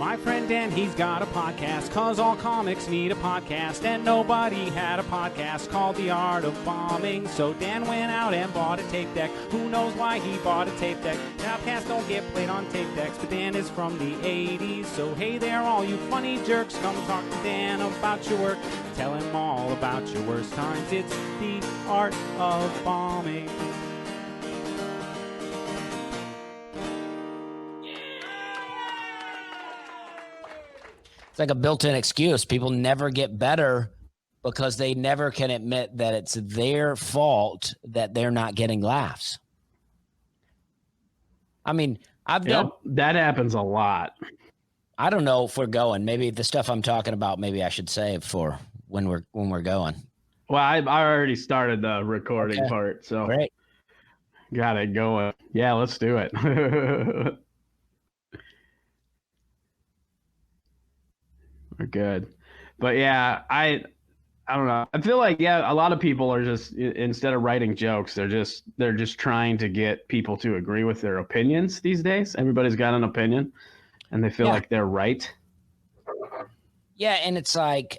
My friend Dan, he's got a podcast, cause all comics need a podcast, and nobody had a podcast called The Art of Bombing. So Dan went out and bought a tape deck. Who knows why he bought a tape deck? Podcasts don't get played on tape decks, but Dan is from the 80s. So hey there, all you funny jerks, come talk to Dan about your work. Tell him all about your worst times. It's The Art of Bombing. It's like a built-in excuse. People never get better because they never can admit that it's their fault that they're not getting laughs. I mean, I've done that happens a lot. I don't know if we're going. Maybe the stuff I'm talking about, maybe I should save for when we're going. Well, I already started the recording part, so great. Got it going. Yeah, let's do it. We're good. But yeah, I don't know. I feel like a lot of people are just, instead of writing jokes, they're just trying to get people to agree with their opinions these days. Everybody's got an opinion and they feel like they're right. Yeah, and it's like,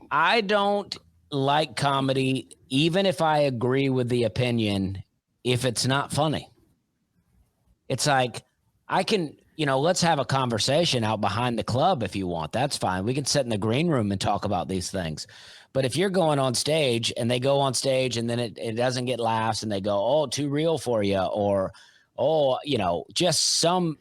I don't like comedy even if I agree with the opinion if it's not funny. It's like, I can, let's have a conversation out behind the club if you want. That's fine. We can sit in the green room and talk about these things. But if you're going on stage and they go on stage and then it doesn't get laughs and they go, oh, too real for you, or, oh, just some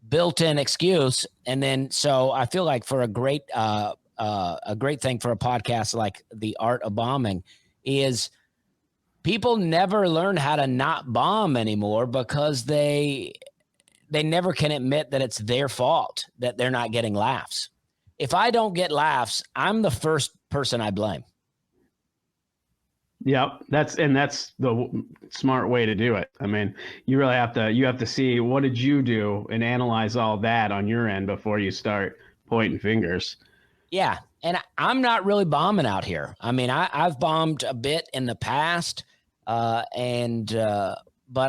built-in excuse. And then, so I feel like for a great thing for a podcast like The Art of Bombing is people never learn how to not bomb anymore because they never can admit that it's their fault that they're not getting laughs. If I don't get laughs, I'm the first person I blame. Yep, that's the smart way to do it. I mean, you really have to see, what did you do, and analyze all that on your end before you start pointing fingers. Yeah, and I'm not really bombing out here. I mean, I've bombed a bit in the past, but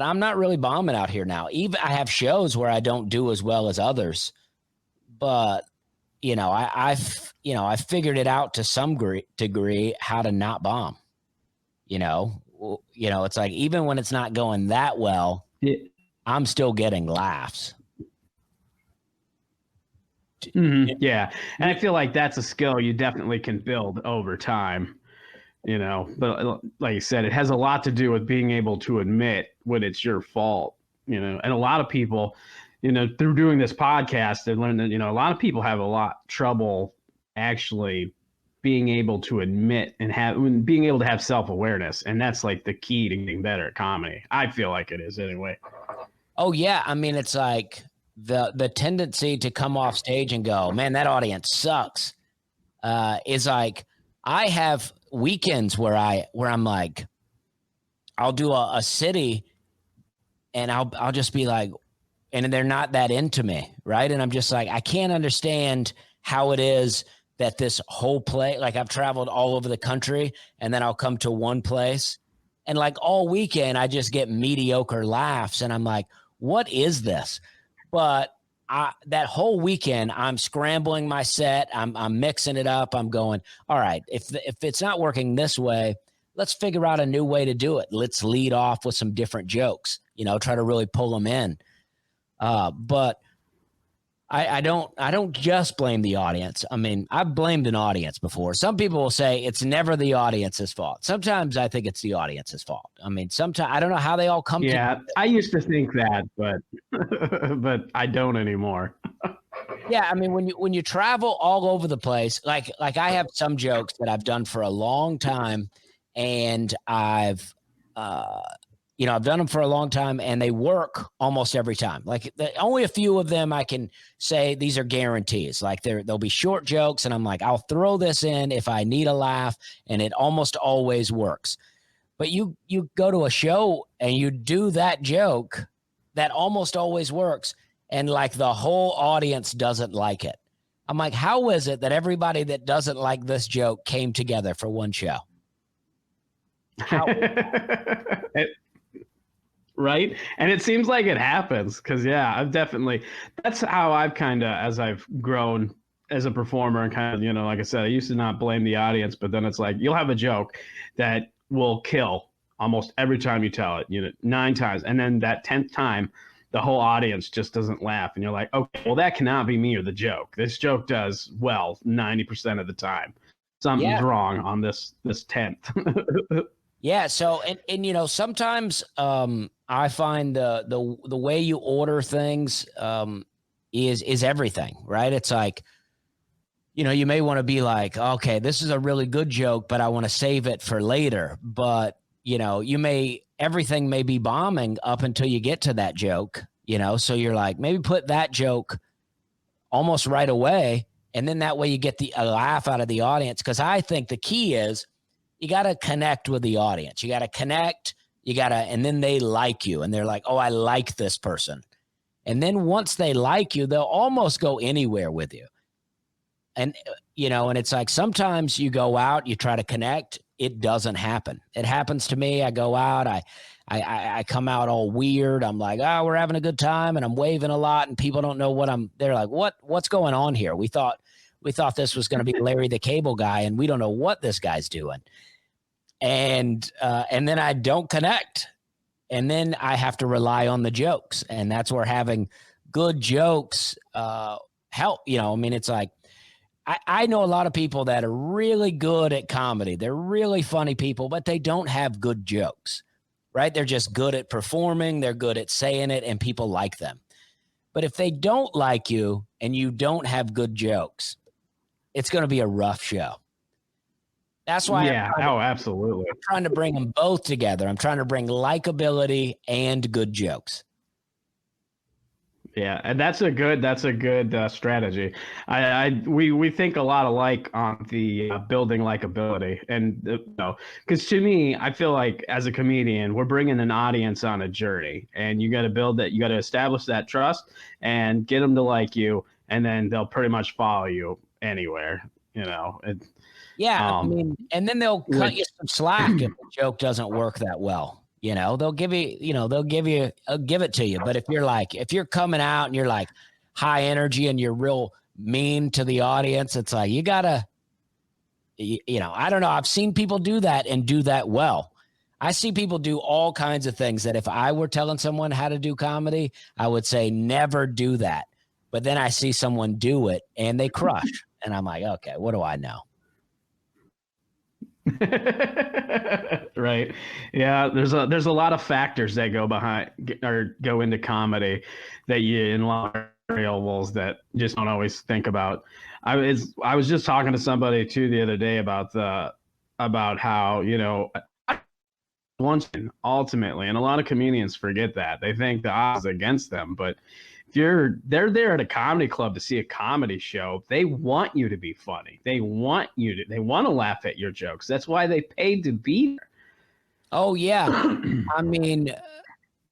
I'm not really bombing out here now. Even I have shows where I don't do as well as others, but I figured it out to some degree how to not bomb. It's like, even when it's not going that well, I'm still getting laughs. Mm-hmm. Yeah, and I feel like that's a skill you definitely can build over time. But like you said, it has a lot to do with being able to admit when it's your fault, and a lot of people, through doing this podcast, they learned that, a lot of people have a lot of trouble actually being able to admit and being able to have self-awareness. And that's like the key to getting better at comedy. I feel like it is anyway. Oh yeah. I mean, it's like the tendency to come off stage and go, man, that audience sucks, is like, I have weekends where I'm like, I'll do a city and I'll just be like, and they're not that into me. Right. And I'm just like, I can't understand how it is that this whole play, like I've traveled all over the country and then I'll come to one place and like all weekend I just get mediocre laughs. And I'm like, what is this? But that whole weekend, I'm scrambling my set. I'm mixing it up. I'm going, all right, if it's not working this way, let's figure out a new way to do it. Let's lead off with some different jokes, try to really pull them in. But I don't just blame the audience. I mean, I've blamed an audience before. Some people will say it's never the audience's fault. Sometimes I think it's the audience's fault. I mean, sometimes I don't know how they all come together. I used to think that, but but I don't anymore. Yeah, I mean, when you travel all over the place, like I have some jokes that I've done for a long time, and I've done them for a long time and they work almost every time. Like only a few of them I can say these are guarantees. Like there'll be short jokes and I'm like, I'll throw this in if I need a laugh, and it almost always works. But you go to a show and you do that joke that almost always works, and like the whole audience doesn't like it. I'm like, how is it that everybody that doesn't like this joke came together for one show? How? Right. And it seems like it happens because, yeah, I've definitely, that's how I've kind of, as I've grown as a performer and kind of, like I said, I used to not blame the audience, but then it's like, you'll have a joke that will kill almost every time you tell it, 9 times. And then that 10th time, the whole audience just doesn't laugh. And you're like, okay, well, that cannot be me or the joke. This joke does well 90% of the time. Something's wrong on this 10th. Yeah. So, and sometimes I find the way you order things is everything, right? It's like, you may want to be like, okay, this is a really good joke, but I want to save it for later. But, everything may be bombing up until you get to that joke, so you're like, maybe put that joke almost right away. And then that way you get a laugh out of the audience. Cause I think the key is you got to connect with the audience. You got to connect, and then they like you and they're like, oh, I like this person. And then once they like you, they'll almost go anywhere with you. And, and it's like, sometimes you go out, you try to connect. It doesn't happen. It happens to me. I go out, I come out all weird. I'm like, oh, we're having a good time. And I'm waving a lot and people don't know they're like, what's going on here? We thought this was going to be Larry the Cable Guy and we don't know what this guy's doing. And then I don't connect. And then I have to rely on the jokes. And that's where having good jokes help. It's like, I know a lot of people that are really good at comedy. They're really funny people, but they don't have good jokes, right? They're just good at performing. They're good at saying it and people like them. But if they don't like you and you don't have good jokes, it's going to be a rough show. That's why absolutely. I'm trying to bring them both together. I'm trying to bring likability and good jokes. Yeah, and that's a good strategy. We think a lot alike on the building likability, and because to me, I feel like as a comedian, we're bringing an audience on a journey, and you got to build that. You got to establish that trust and get them to like you, and then they'll pretty much follow you anywhere. Yeah, and then they'll cut you some slack if the joke doesn't work that well. They'll give it to you. But if you're coming out and you're like high energy and you're real mean to the audience, it's like, you gotta, I don't know. I've seen people do that and do that well. I see people do all kinds of things that if I were telling someone how to do comedy, I would say never do that. But then I see someone do it and they crush. And I'm like, okay, what do I know? Right. Yeah. There's a lot of factors that go into comedy that you in a lot of variables that just don't always think about. I was just talking to somebody too the other day about how, once ultimately, and a lot of comedians forget that they think the odds against them, but if they're there at a comedy club to see a comedy show, they want you to be funny. They want to laugh at your jokes. That's why they paid to be there. Oh yeah.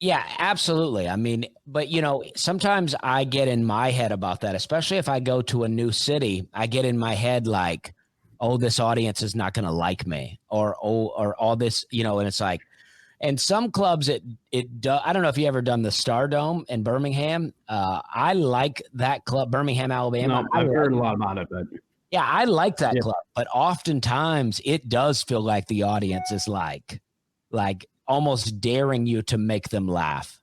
Yeah, absolutely. But sometimes I get in my head about that, especially if I go to a new city, I get in my head like, oh, this audience is not going to like me or all this, and it's like, and some clubs I don't know if you ever done the Star Dome in Birmingham. I like that club, Birmingham, Alabama. No, I've heard a lot about it, but yeah, I like that club. But oftentimes it does feel like the audience is like almost daring you to make them laugh.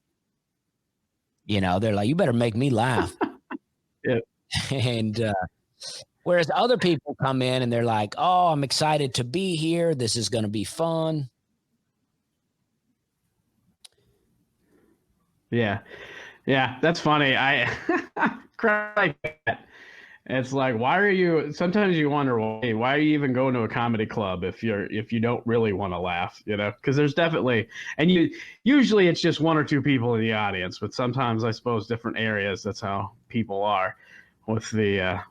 They're like, you better make me laugh. Yeah. And whereas other people come in and they're like, oh, I'm excited to be here. This is going to be fun. Yeah, that's funny. I cry like that. It's like, sometimes you wonder, why are you even going to a comedy club if you don't really want to laugh, because there's definitely, and usually it's just one or two people in the audience, but sometimes I suppose different areas, that's how people are with the,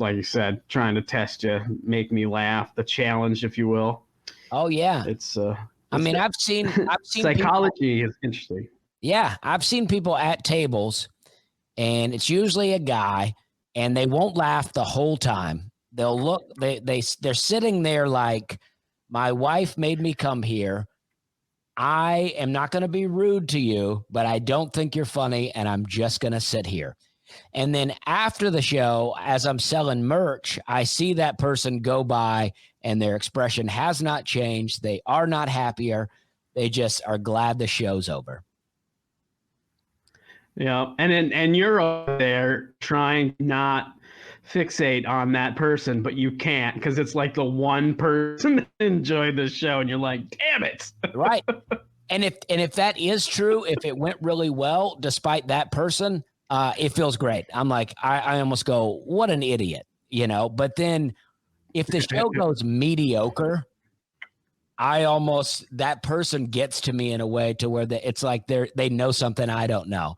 like you said, trying to test you, make me laugh, the challenge, if you will. Oh yeah. I've seen psychology is interesting. Yeah, I've seen people at tables, and it's usually a guy, and they won't laugh the whole time. They'll look, they're sitting there like, my wife made me come here. I am not going to be rude to you, but I don't think you're funny, and I'm just going to sit here. And then after the show, as I'm selling merch, I see that person go by and their expression has not changed. They are not happier. They just are glad the show's over. Yeah. And you're over there trying not fixate on that person, but you can't because it's like the one person that enjoyed the show and you're like, damn it. Right. And if that is true, if it went really well, despite that person, it feels great. I'm like, I almost go, what an idiot, but then if the show goes mediocre, that person gets to me in a way to where it's like they know something I don't know.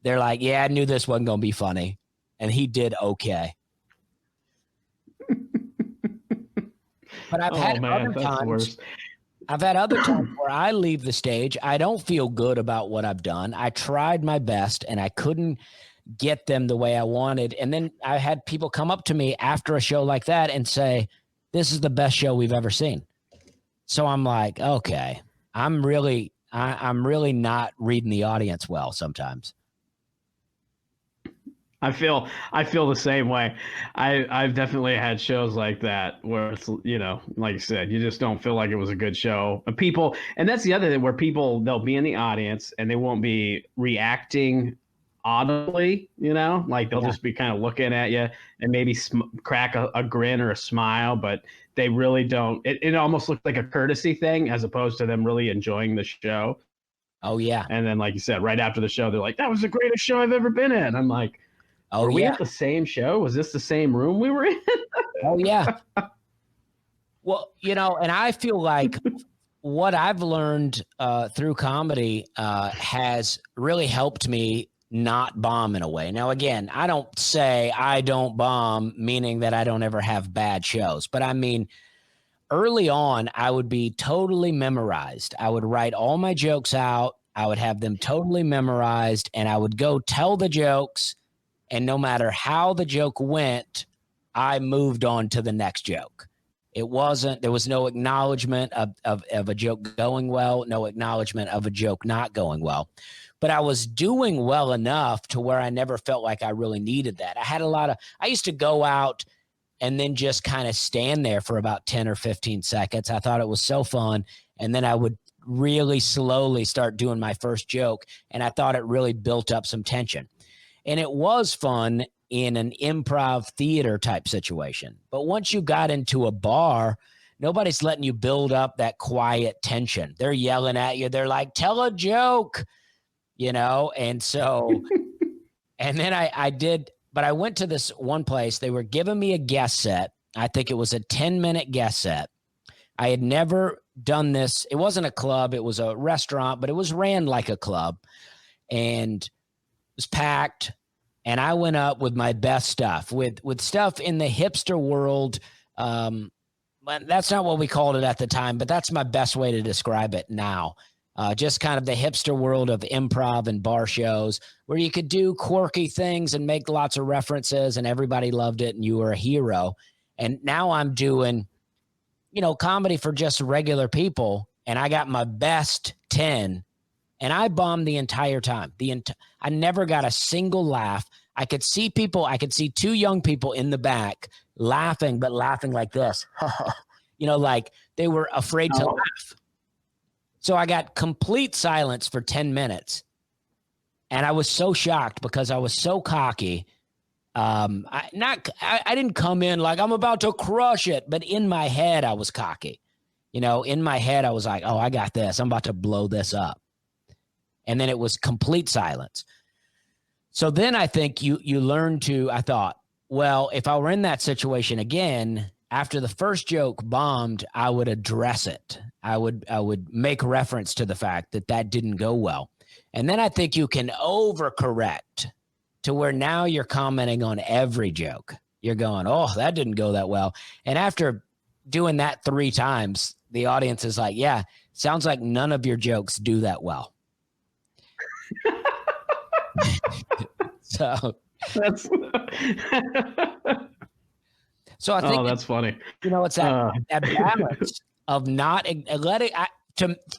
They're like, yeah, I knew this wasn't going to be funny. And he did okay. But I've had other times. I've had other times where I leave the stage. I don't feel good about what I've done. I tried my best and I couldn't get them the way I wanted. And then I had people come up to me after a show like that and say, this is the best show we've ever seen. So I'm like, okay, I'm really not reading the audience well sometimes. I feel the same way. I've definitely had shows like that where it's, like you said, you just don't feel like it was a good show. And that's the other thing where they'll be in the audience and they won't be reacting audibly, like they'll just be kind of looking at you and maybe crack a grin or a smile, but they really don't. It almost looks like a courtesy thing as opposed to them really enjoying the show. Oh, yeah. And then, like you said, right after the show, they're like, that was the greatest show I've ever been in. I'm like, were we at the same show? Was this the same room we were in? Oh, yeah. Well, and I feel like what I've learned through comedy has really helped me not bomb in a way. Now, again, I don't say I don't bomb, meaning that I don't ever have bad shows. But I mean, early on, I would be totally memorized. I would write all my jokes out. I would have them totally memorized, and I would go tell the jokes. And no matter how the joke went, I moved on to the next joke. There was no acknowledgement of a joke going well, no acknowledgement of a joke not going well. But I was doing well enough to where I never felt like I really needed that. I used to go out and then just kind of stand there for about 10 or 15 seconds. I thought it was so fun. And then I would really slowly start doing my first joke. And I thought it really built up some tension. And it was fun in an improv theater type situation. But once you got into a bar, nobody's letting you build up that quiet tension. They're yelling at you. They're like, tell a joke, And so, and then I did, but I went to this one place. They were giving me a guest set. I think it was a 10-minute guest set. I had never done this. It wasn't a club. It was a restaurant, but it was ran like a club. And it was packed. And I went up with my best stuff, with stuff in the hipster world. That's not what we called it at the time, but that's my best way to describe it now. Just kind of the hipster world of improv and bar shows where you could do quirky things and make lots of references and everybody loved it and you were a hero. And now I'm doing, comedy for just regular people. And I got my best 10 and I bombed the entire time. I never got a single laugh. I could see two young people in the back laughing, but laughing like this, like they were afraid to laugh. So I got complete silence for 10 minutes. And I was so shocked because I was so cocky. I didn't come in like I'm about to crush it, but in my head, I was cocky. In my head, I was like, oh, I got this. I'm about to blow this up. And then it was complete silence. So then I think you learn I thought, well, if I were in that situation again, after the first joke bombed, I would address it. I would make reference to the fact that didn't go well. And then I think you can overcorrect to where now you're commenting on every joke. You're going, oh, that didn't go that well. And after doing that 3 times, the audience is like, yeah, sounds like none of your jokes do that well. So that's so I think that's funny. It's that balance of not letting.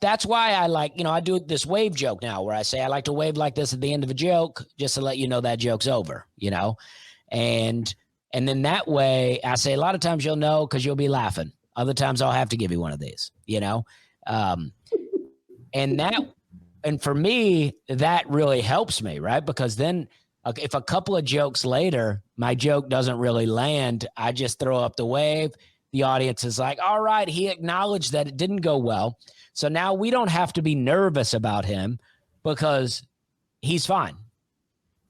that's why I like, I do this wave joke now where I say I like to wave like this at the end of a joke just to let you know that joke's over, and then that way I say a lot of times you'll know because you'll be laughing. Other times I'll have to give you one of these, and for me, that really helps me, right? Because then if a couple of jokes later, my joke doesn't really land, I just throw up the wave. The audience is like, all right, he acknowledged that it didn't go well. So now we don't have to be nervous about him because he's fine.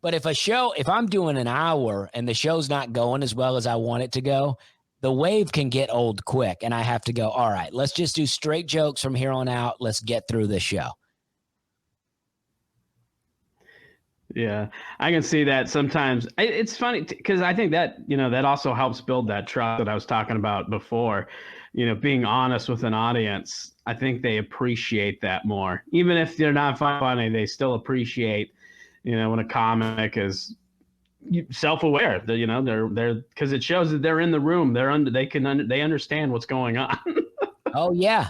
But if I'm doing an hour and the show's not going as well as I want it to go, the wave can get old quick. And I have to go, all right, let's just do straight jokes from here on out. Let's get through this show. Yeah, I can see that sometimes. It's funny because I think that, that also helps build that trust that I was talking about before. Being honest with an audience, I think they appreciate that more. Even if they're not funny, they still appreciate, when a comic is self-aware. They're because it shows that they're in the room. They understand what's going on. Oh yeah,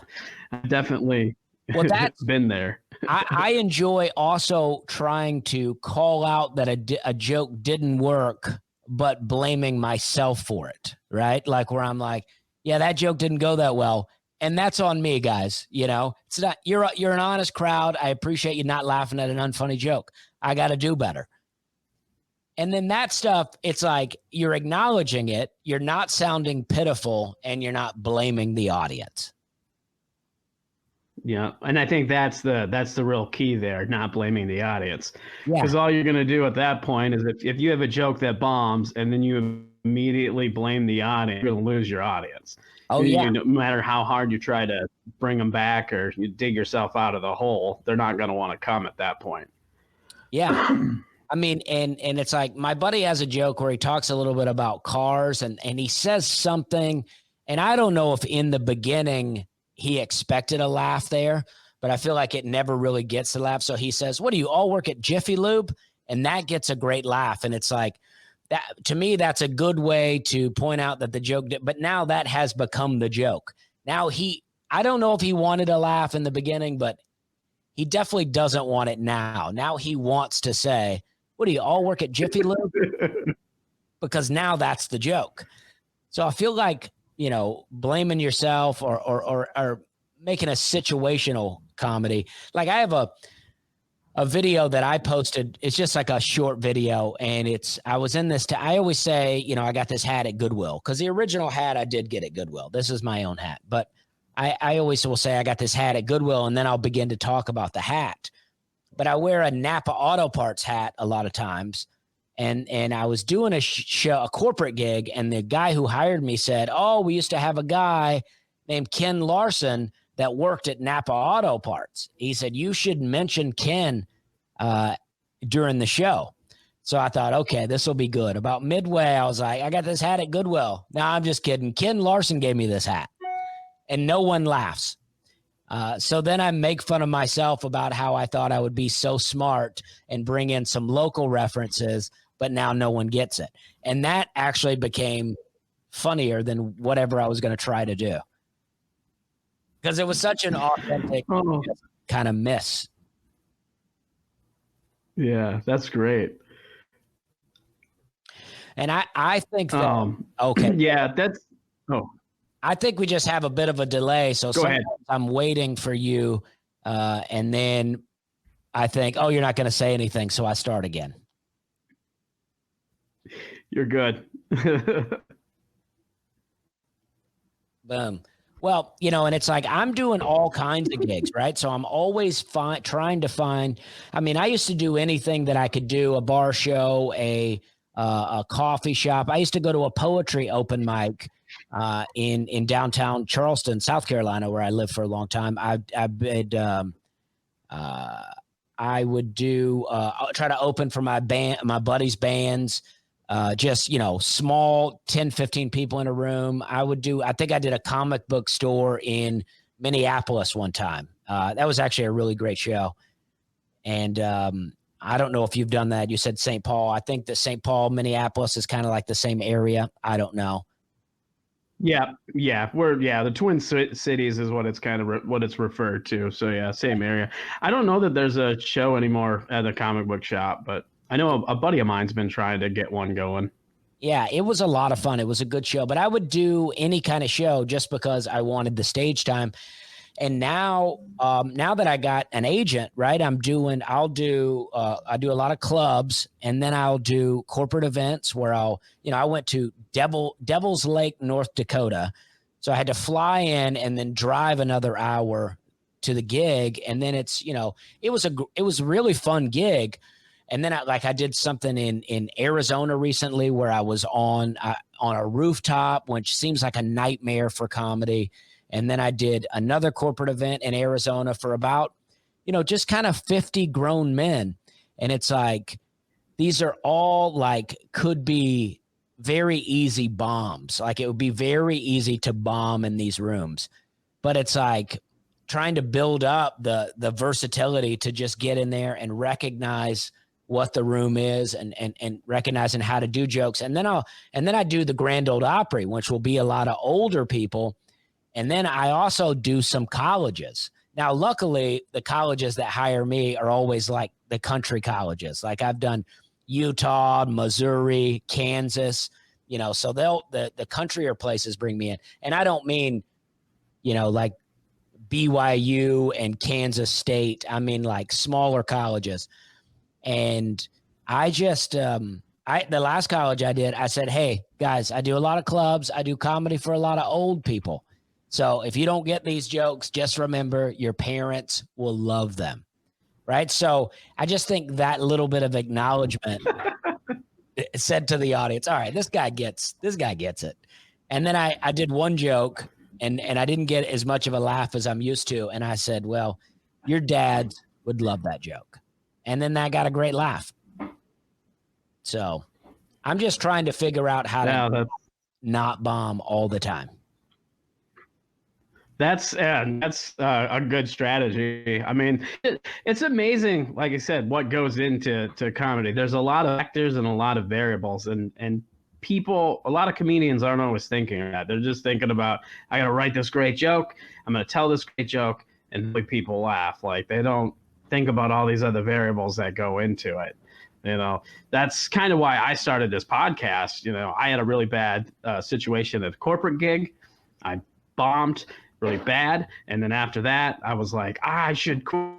I've definitely been there. I enjoy also trying to call out that a joke didn't work, but blaming myself for it, right? Like where I'm like, yeah, that joke didn't go that well. And that's on me, guys. It's not, you're an honest crowd. I appreciate you not laughing at an unfunny joke. I got to do better. And then that stuff, it's like you're acknowledging it. You're not sounding pitiful and you're not blaming the audience. Yeah, and I think that's the real key there, not blaming the audience. Yeah. Because all you're going to do at that point is if you have a joke that bombs and then you immediately blame the audience, you're going to lose your audience. Oh, yeah. No matter how hard you try to bring them back or you dig yourself out of the hole, they're not going to want to come at that point. Yeah. I mean, and it's like my buddy has a joke where he talks a little bit about cars and he says something, and I don't know if in the beginning he expected a laugh there, but I feel like it never really gets the laugh. So he says, what do you all work at Jiffy Lube? And that gets a great laugh. And it's like that to me, that's a good way to point out that the joke did, but now that has become the joke. Now I don't know if he wanted a laugh in the beginning, but he definitely doesn't want it now. Now he wants to say, what do you all work at Jiffy Lube? Because now that's the joke. So I feel like, blaming yourself or making a situational comedy. Like I have a video that I posted. It's just like a short video. And I was in this, I always say, I got this hat at Goodwill because the original hat I did get at Goodwill. This is my own hat. But I always will say I got this hat at Goodwill and then I'll begin to talk about the hat. But I wear a Napa Auto Parts hat a lot of times. And I was doing a corporate gig, and the guy who hired me said, oh, we used to have a guy named Ken Larson that worked at Napa Auto Parts. He said, you should mention Ken during the show. So I thought, okay, this will be good. About midway, I was like, I got this hat at Goodwill. No, I'm just kidding. Ken Larson gave me this hat. And no one laughs. So then I make fun of myself about how I thought I would be so smart and bring in some local references, but now no one gets it. And that actually became funnier than whatever I was going to try to do. Because it was such an authentic kind of miss. Yeah, that's great. And I think that, okay. Yeah, I think we just have a bit of a delay. So sometimes I'm waiting for you. And then I think, oh, you're not going to say anything. So I start again. You're good. Boom. Well, and it's like I'm doing all kinds of gigs, right? So I'm always trying to find. I mean, I used to do anything that I could do: a bar show, a coffee shop. I used to go to a poetry open mic in downtown Charleston, South Carolina, where I lived for a long time. I would do try to open for my buddies' bands. Just, small 10, 15 people in a room. I think I did a comic book store in Minneapolis one time. That was actually a really great show. And I don't know if you've done that. You said St. Paul. I think that St. Paul, Minneapolis is kind of like the same area. I don't know. Yeah, the Twin Cities is what it's kind of what it's referred to. So yeah, same area. I don't know that there's a show anymore at the comic book shop, but I know a buddy of mine's been trying to get one going. Yeah, it was a lot of fun. It was a good show, but I would do any kind of show just because I wanted the stage time. And now, now that I got an agent, right, I do a lot of clubs, and then I'll do corporate events where I went to Devil's Lake, North Dakota. So I had to fly in and then drive another hour to the gig. And then it was a really fun gig. And then I did something in Arizona recently where I was on a rooftop, which seems like a nightmare for comedy. And then I did another corporate event in Arizona for about, just kind of 50 grown men. And it's like, these are all like, could be very easy bombs. Like it would be very easy to bomb in these rooms, but it's like trying to build up the versatility to just get in there and recognize what the room is and recognizing how to do jokes. And then I do the Grand Ole Opry, which will be a lot of older people. And then I also do some colleges. Now, luckily, the colleges that hire me are always like the country colleges. Like I've done Utah, Missouri, Kansas, so the countryer places bring me in. And I don't mean, like BYU and Kansas State. I mean like smaller colleges. And I just, the last college I did, I said, hey, guys, I do a lot of clubs. I do comedy for a lot of old people. So if you don't get these jokes, just remember your parents will love them. Right. So I just think that little bit of acknowledgement said to the audience, all right, this guy gets it. And then I did one joke and I didn't get as much of a laugh as I'm used to. And I said, well, your dad would love that joke. And then that got a great laugh. So I'm just trying to figure out how to not bomb all the time. That's a good strategy. I mean, it's amazing, like I said, what goes into comedy. There's a lot of factors and a lot of variables, and people, a lot of comedians aren't always thinking of that. They're just thinking about, I got to write this great joke, I'm going to tell this great joke, and make people laugh. Like they don't think about all these other variables that go into it. That's kind of why I started this podcast. I had a really bad situation at a corporate gig. I bombed really bad, and then after that I was like, I should quit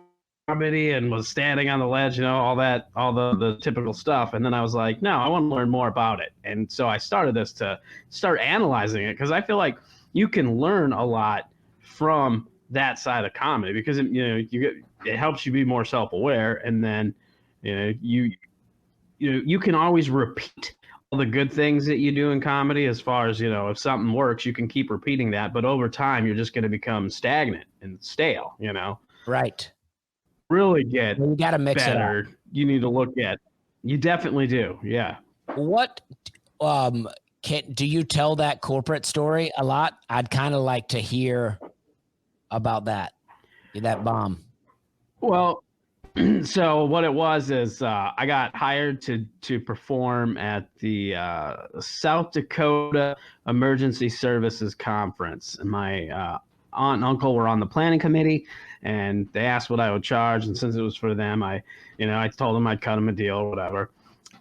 comedy, and was standing on the ledge, all the typical stuff. And then I was like, no, I want to learn more about it. And so I started this to start analyzing it, because I feel like you can learn a lot from that side of comedy, because it helps you be more self-aware, and then you can always repeat all the good things that you do in comedy. As far as, if something works, you can keep repeating that, but over time you're just going to become stagnant and stale. Right. Really get you got to mix better. it up. You need to look at. You definitely do. Yeah. What do you tell that corporate story a lot? I'd kind of like to hear about that bomb. Well, so what it was is I got hired to perform at the South Dakota Emergency Services Conference. And my aunt and uncle were on the planning committee, and they asked what I would charge. And since it was for them, I told them I'd cut them a deal or whatever.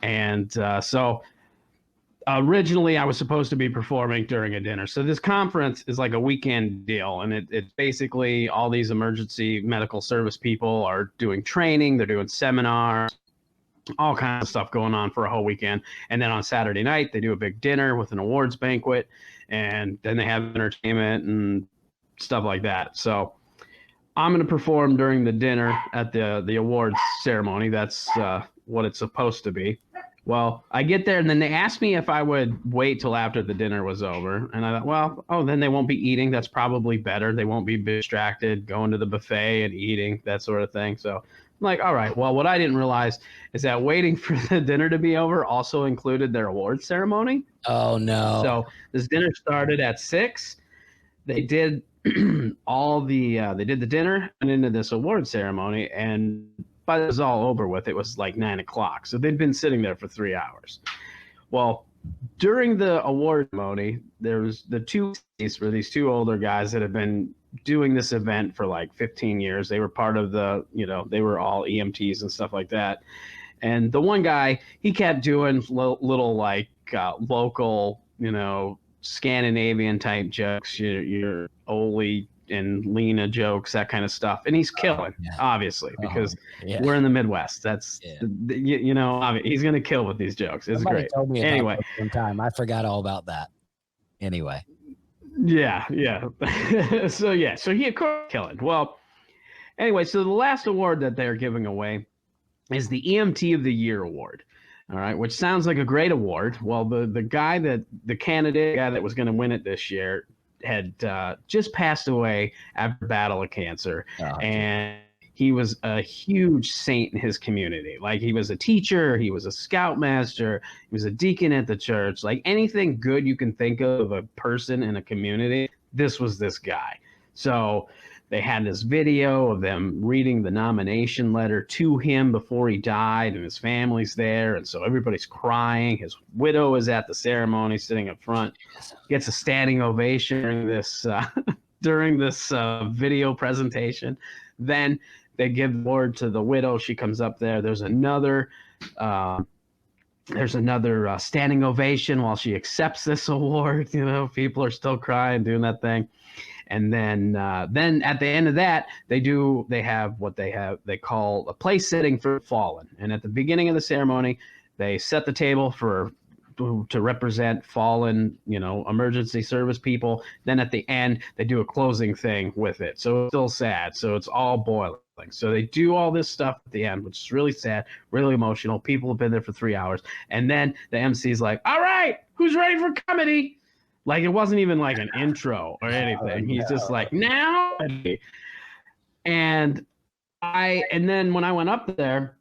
And so originally I was supposed to be performing during a dinner. So this conference is like a weekend deal, and it's basically all these emergency medical service people are doing training, they're doing seminars, all kinds of stuff going on for a whole weekend. And then on Saturday night they do a big dinner with an awards banquet, and then they have entertainment and stuff like that. So I'm going to perform during the dinner at the awards ceremony. That's what it's supposed to be. Well, I get there, and then they asked me if I would wait till after the dinner was over. And I thought, then they won't be eating. That's probably better. They won't be distracted going to the buffet and eating, that sort of thing. So I'm like, all right. Well, what I didn't realize is that waiting for the dinner to be over also included their awards ceremony. Oh, no. So this dinner started at 6. They did they did the dinner and into this awards ceremony, and by it was all over with, it was like 9 o'clock. So they'd been sitting there for 3 hours. Well, during the award ceremony, there was these two older guys that have been doing this event for like 15 years. They were part of they were all EMTs and stuff like that. And the one guy, he kept doing little like local, Scandinavian type jokes, your Ole and Lena jokes, that kind of stuff. And he's killing, obviously, because we're in the Midwest. That's, he's going to kill with these jokes. It's Somebody great. told me Anyway. one time. I forgot all about that. Anyway. Yeah. So he of course killing. Well, anyway, so the last award that they're giving away is the EMT of the Year award. All right, which sounds like a great award. Well, the candidate guy that was going to win it this year had just passed away after a battle of cancer. And he was a huge saint in his community. Like, he was a teacher, he was a scoutmaster, he was a deacon at the church. Like, anything good you can think of a person in a community, this was this guy. So they had this video of them reading the nomination letter to him before he died, and his family's there. And so everybody's crying. His widow is at the ceremony sitting up front, gets a standing ovation during this video presentation. Then they give the award to the widow. She comes up there. There's another standing ovation while she accepts this award. People are still crying, doing that thing. And then at the end of that, they have what they call a place setting for fallen. And at the beginning of the ceremony, they set the table to represent fallen, emergency service people. Then at the end, they do a closing thing with it. So it's still sad. So it's all boiling. So they do all this stuff at the end, which is really sad, really emotional. People have been there for 3 hours. And then the MC's like, all right, who's ready for comedy? Like, it wasn't even like an intro or anything. He's just like, now. And then when I went up there,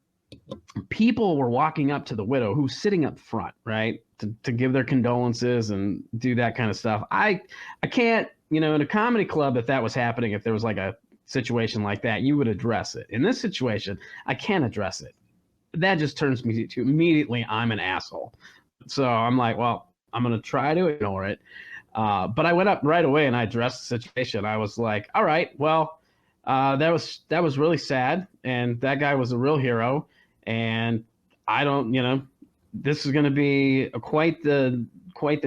people were walking up to the widow who's sitting up front, right, to give their condolences and do that kind of stuff. I can't, in a comedy club, if that was happening, if there was like a situation like that, you would address it. In this situation, I can't address it. That just turns me to immediately I'm an asshole. So I'm like, well, I'm going to try to ignore it. But I went up right away and I addressed the situation. I was like, all right, well, that was really sad. And that guy was a real hero. And I don't, this is going to be quite the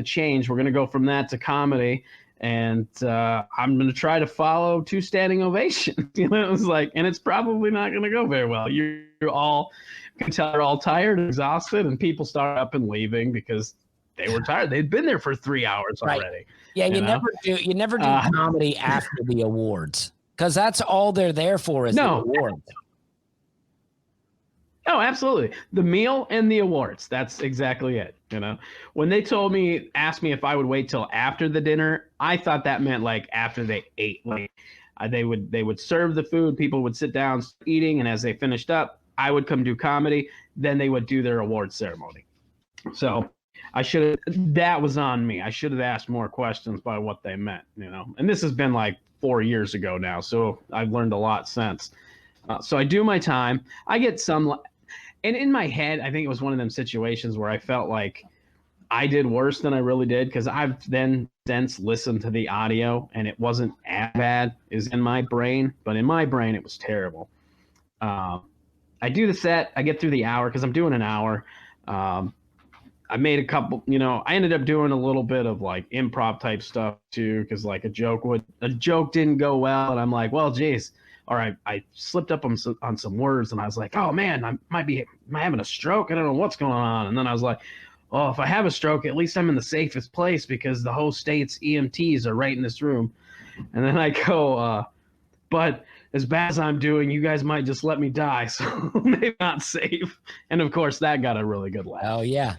change. We're going to go from that to comedy. And I'm going to try to follow 2 standing ovations. It was like, and it's probably not going to go very well. You can tell they're all tired and exhausted, and people start up and leaving because they were tired. They'd been there for 3 hours already. Yeah, you never do comedy after the awards, because that's all they're there for is the awards. Oh, absolutely. The meal and the awards. That's exactly it. When they asked me if I would wait till after the dinner, I thought that meant like after they ate. Like they would serve the food, people would sit down eating, and as they finished up, I would come do comedy. Then they would do their award ceremony. So that was on me. I should have asked more questions by what they meant, and this has been like 4 years ago now. So I've learned a lot since. So I do my time. I get some, and in my head, I think it was one of them situations where I felt like I did worse than I really did, because I've then since listened to the audio and it wasn't as bad as in my brain, but in my brain, it was terrible. I do the set. I get through the hour because I'm doing an hour. I made a couple, I ended up doing a little bit of like improv type stuff too, because like a joke didn't go well, and I'm like, well, geez, or I slipped up on some words, and I was like, oh man, am I having a stroke? I don't know what's going on. And then I was like, oh, if I have a stroke, at least I'm in the safest place because the whole state's EMTs are right in this room. And then I go, but as bad as I'm doing, you guys might just let me die, so maybe not safe. And of course, that got a really good laugh. Oh yeah.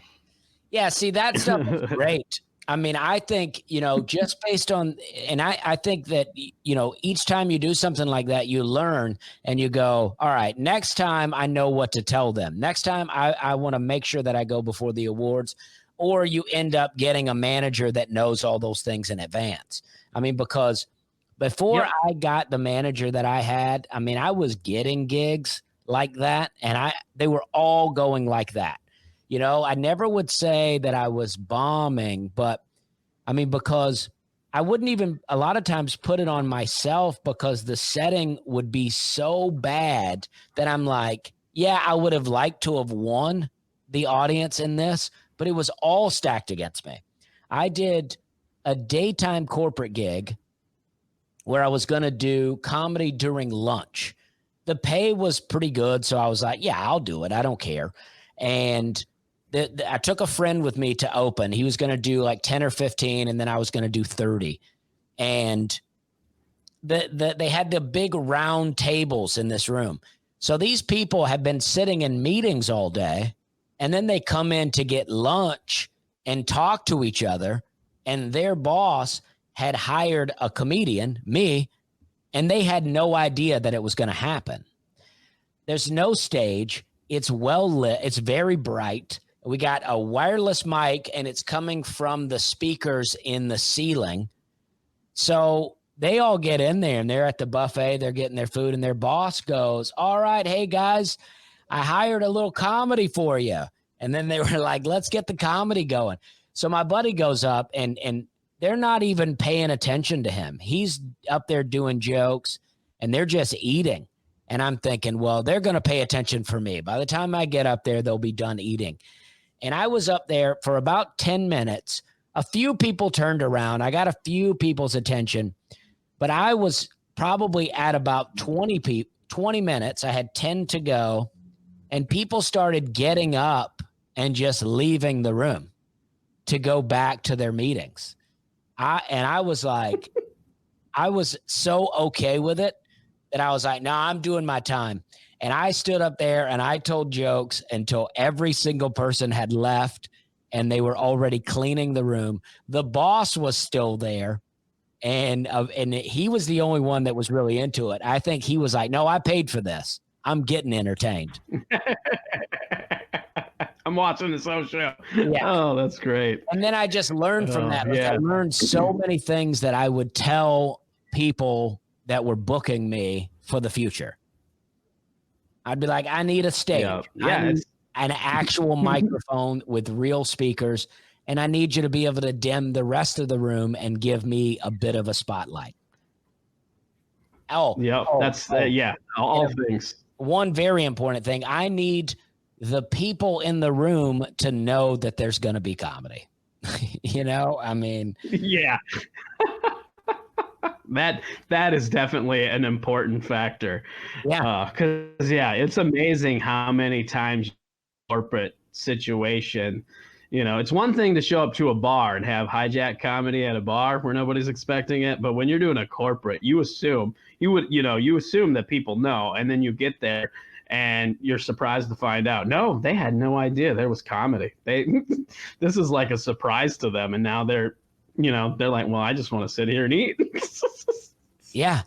Yeah, see, that stuff is great. I mean, I think, just based on, and I think that, each time you do something like that, you learn and you go, all right, next time I know what to tell them. Next time I want to make sure that I go before the awards, or you end up getting a manager that knows all those things in advance. I mean, because before I got the manager that I had, I mean, I was getting gigs like that, and they were all going like that. You know, I never would say that I was bombing, but I mean, because I wouldn't even a lot of times put it on myself because the setting would be so bad that I'm like, yeah, I would have liked to have won the audience in this, but it was all stacked against me. I did a daytime corporate gig where I was going to do comedy during lunch. The pay was pretty good, so I was like, yeah, I'll do it. I don't care. And I took a friend with me to open. He was going to do like 10 or 15, and then I was going to do 30. And they had the big round tables in this room. So these people have been sitting in meetings all day, and then they come in to get lunch and talk to each other, and their boss had hired a comedian, me, and they had no idea that it was going to happen. There's no stage. It's well lit. It's very bright. We got a wireless mic, and it's coming from the speakers in the ceiling. So they all get in there, and they're at the buffet. They're getting their food, and their boss goes, all right, hey, guys, I hired a little comedy for you. And then they were like, let's get the comedy going. So my buddy goes up, and they're not even paying attention to him. He's up there doing jokes, and they're just eating. And I'm thinking, well, they're going to pay attention for me. By the time I get up there, they'll be done eating. And I was up there for about 10 minutes. A few people turned around. I got a few people's attention, but I was probably at about 20 minutes. I had 10 to go, and people started getting up and just leaving the room to go back to their meetings. I was like, I was so okay with it that I was like, no, I'm doing my time. And I stood up there and I told jokes until every single person had left and they were already cleaning the room. The boss was still there, and he was the only one that was really into it. I think he was like, no, I paid for this. I'm getting entertained. I'm watching this whole show. Yeah. Oh, that's great. And then I just learned from that. Yeah. I learned so many things that I would tell people that were booking me for the future. I'd be like, I need a stage. Yeah. I need an actual microphone with real speakers, and I need you to be able to dim the rest of the room and give me a bit of a spotlight. All things. One very important thing. I need the people in the room to know that there's going to be comedy. You know, I mean, yeah, that is definitely an important factor. Yeah. Cause it's amazing how many times corporate situation, you know, it's one thing to show up to a bar and have hijack comedy at a bar where nobody's expecting it. But when you're doing a corporate, you assume that people know, and then you get there and you're surprised to find out, no, they had no idea there was comedy. This is like a surprise to them. And now they're like, well, I just want to sit here and eat. Yeah.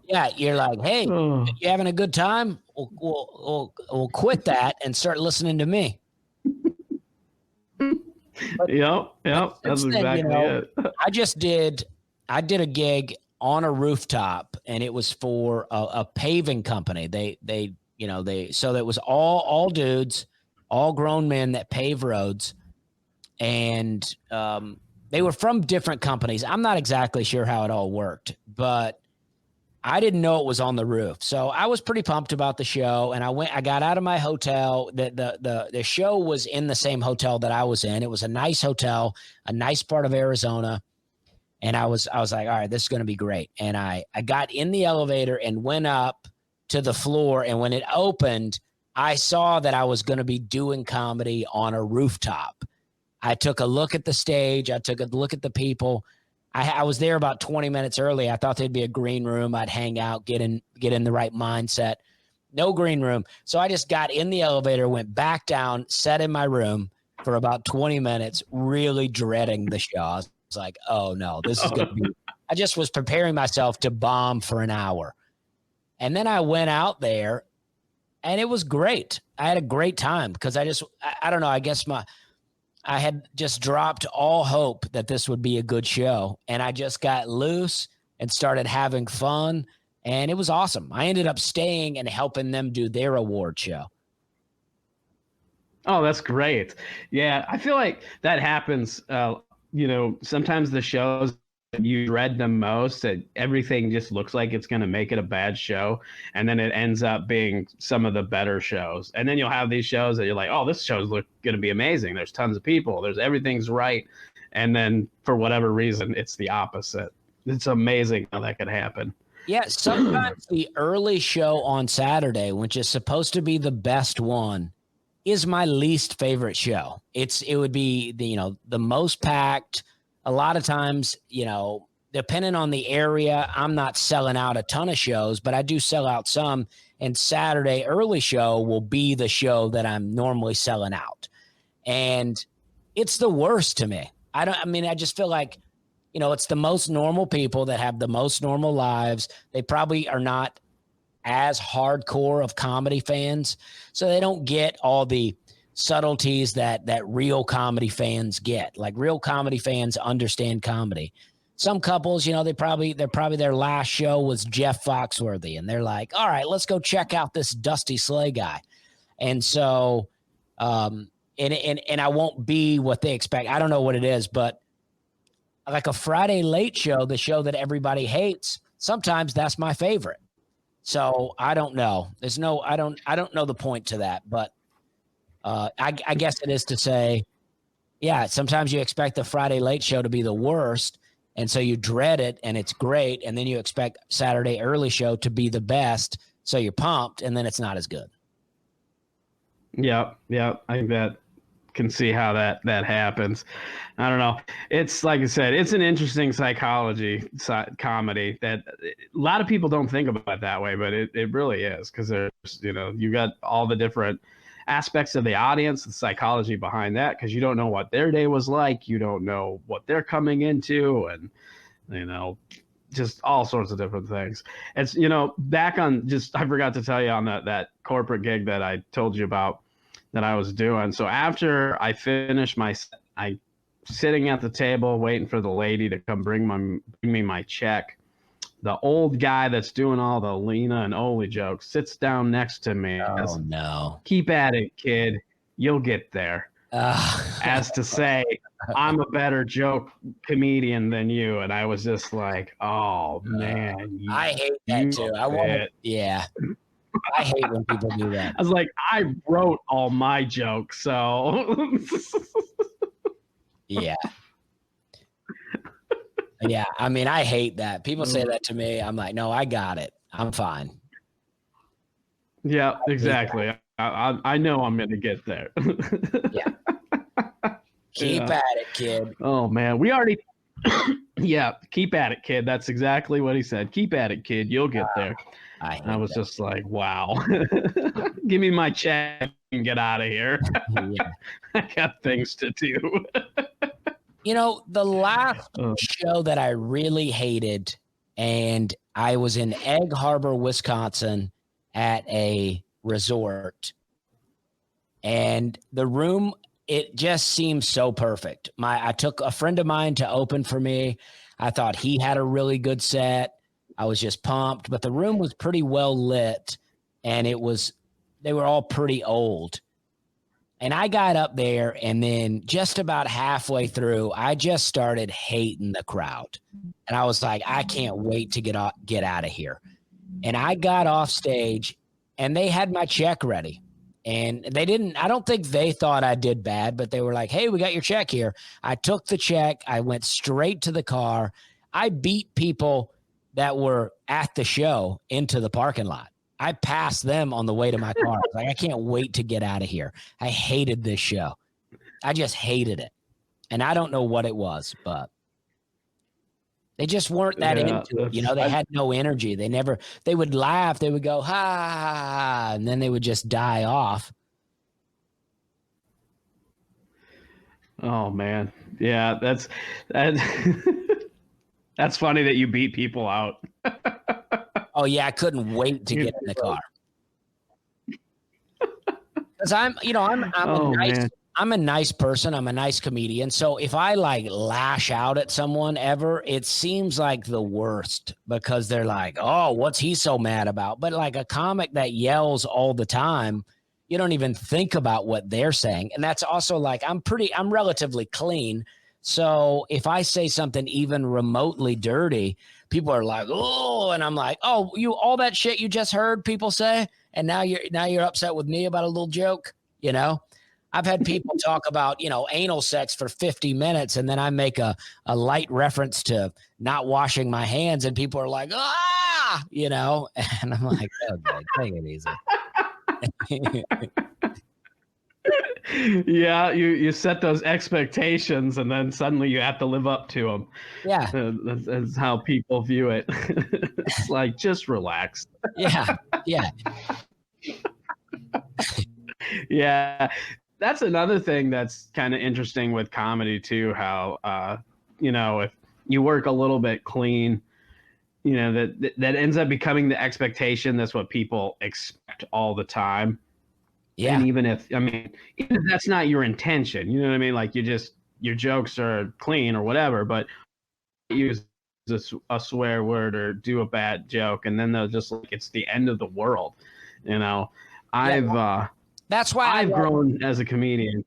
Yeah. You're like, hey, you having a good time? We'll quit that and start listening to me. Yep. That's exactly it. I did a gig on a rooftop, and it was for a paving company. So it was all dudes, all grown men that pave roads, and they were from different companies. I'm not exactly sure how it all worked, but I didn't know it was on the roof. So I was pretty pumped about the show, and I got out of my hotel. The show was in the same hotel that I was in. It was a nice hotel, a nice part of Arizona. And I was like, all right, this is going to be great. And I got in the elevator and went up to the floor. And when it opened, I saw that I was going to be doing comedy on a rooftop. I took a look at the stage. I took a look at the people. I was there about 20 minutes early. I thought there'd be a green room. I'd hang out, get in the right mindset. No green room. So I just got in the elevator, went back down, sat in my room for about 20 minutes, really dreading the show. I was like, oh no, this is going to be, I just was preparing myself to bomb for an hour. And then I went out there and it was great. I had a great time because I don't know, I guess I had just dropped all hope that this would be a good show. And I just got loose and started having fun. And it was awesome. I ended up staying and helping them do their award show. Oh, that's great. Yeah, I feel like that happens. Sometimes the shows that you dread the most, that everything just looks like it's going to make it a bad show, and then it ends up being some of the better shows. And then you'll have these shows that you're like, oh, this show's going to be amazing. There's tons of people. There's everything's right, and then for whatever reason, it's the opposite. It's amazing how that could happen. Yeah, sometimes the early show on Saturday, which is supposed to be the best one, is my least favorite show. It would be the most packed. A lot of times, depending on the area, I'm not selling out a ton of shows, but I do sell out some. And Saturday early show will be the show that I'm normally selling out. And it's the worst to me. I just feel like, it's the most normal people that have the most normal lives. They probably are not as hardcore of comedy fans, so they don't get all the subtleties that real comedy fans get. Like, real comedy fans understand comedy. Some couples, they're probably their last show was Jeff Foxworthy, and they're like, all right, let's go check out this Dusty Slay guy. And so and I won't be what they expect. I don't know what it is, but like a Friday late show, the show that everybody hates, sometimes that's my favorite. So I don't know. I don't know the point to that, but I guess it is to say, yeah, sometimes you expect the Friday late show to be the worst, and so you dread it, and it's great, and then you expect Saturday early show to be the best, so you're pumped, and then it's not as good. Yeah, I think that can see how that happens. I don't know. It's like I said, it's an interesting comedy that a lot of people don't think about it that way, but it really is, because there's, you got all the different aspects of the audience, the psychology behind that, because you don't know what their day was like. You don't know what they're coming into, and, just all sorts of different things. It's, back on I forgot to tell you on that corporate gig that I told you about that I was doing. So after I finished I sitting at the table waiting for the lady to come bring me my check. The old guy that's doing all the Lena and Oli jokes sits down next to me. Oh, no. Keep at it, kid. You'll get there. As to say, I'm a better joke comedian than you. And I was just like, oh, man. I hate that too. Yeah. I hate when people do that. I was like, I wrote all my jokes, so. Yeah. Yeah, I hate that. People say that to me. I'm like, no, I got it. I'm fine. Yeah, exactly. I know I'm going to get there. Yeah. Keep at it, kid. Oh, man. We already. Yeah, keep at it, kid. That's exactly what he said. Keep at it, kid. You'll get there. I was just like, wow. Give me my check and get out of here. Yeah. I got things to do. The last show that I really hated, and I was in Egg Harbor, Wisconsin at a resort, and the room, it just seemed so perfect. I took a friend of mine to open for me. I thought he had a really good set. I was just pumped, but the room was pretty well lit, and they were all pretty old. And I got up there, and then just about halfway through, I just started hating the crowd. And I was like, I can't wait to get out of here. And I got off stage, and they had my check ready. And I don't think they thought I did bad, but they were like, hey, we got your check here. I took the check. I went straight to the car. I beat people that were at the show into the parking lot. I passed them on the way to my car. Like, I can't wait to get out of here. I hated this show. I just hated it. And I don't know what it was, but they just weren't that into it. They had no energy. They would laugh. They would go, ha, ha, ha, and then they would just die off. Oh, man. Yeah, that's that's funny that you beat people out. Oh, yeah, I couldn't wait to get in the car. Because I'm a nice person. I'm a nice comedian. So if I lash out at someone ever, it seems like the worst, because they're like, oh, what's he so mad about? But like a comic that yells all the time, You don't even think about what they're saying. And that's also like, I'm relatively clean. So if I say something even remotely dirty, people are like, oh, and I'm like, oh, all that shit you just heard people say, and now you're upset with me about a little joke, you know? I've had people talk about, anal sex for 50 minutes, and then I make a light reference to not washing my hands, and people are like, and I'm like, okay, take it easy. Yeah, you set those expectations, and then suddenly you have to live up to them. Yeah. That's how people view it. It's like, just relax. Yeah. Yeah. That's another thing that's kind of interesting with comedy too, how if you work a little bit clean, that ends up becoming the expectation. That's what people expect all the time. Yeah. And even if that's not your intention, you know what I mean? Like, your jokes are clean or whatever, but use a swear word or do a bad joke, and then they'll just like, it's the end of the world. That's why I've grown as a comedian.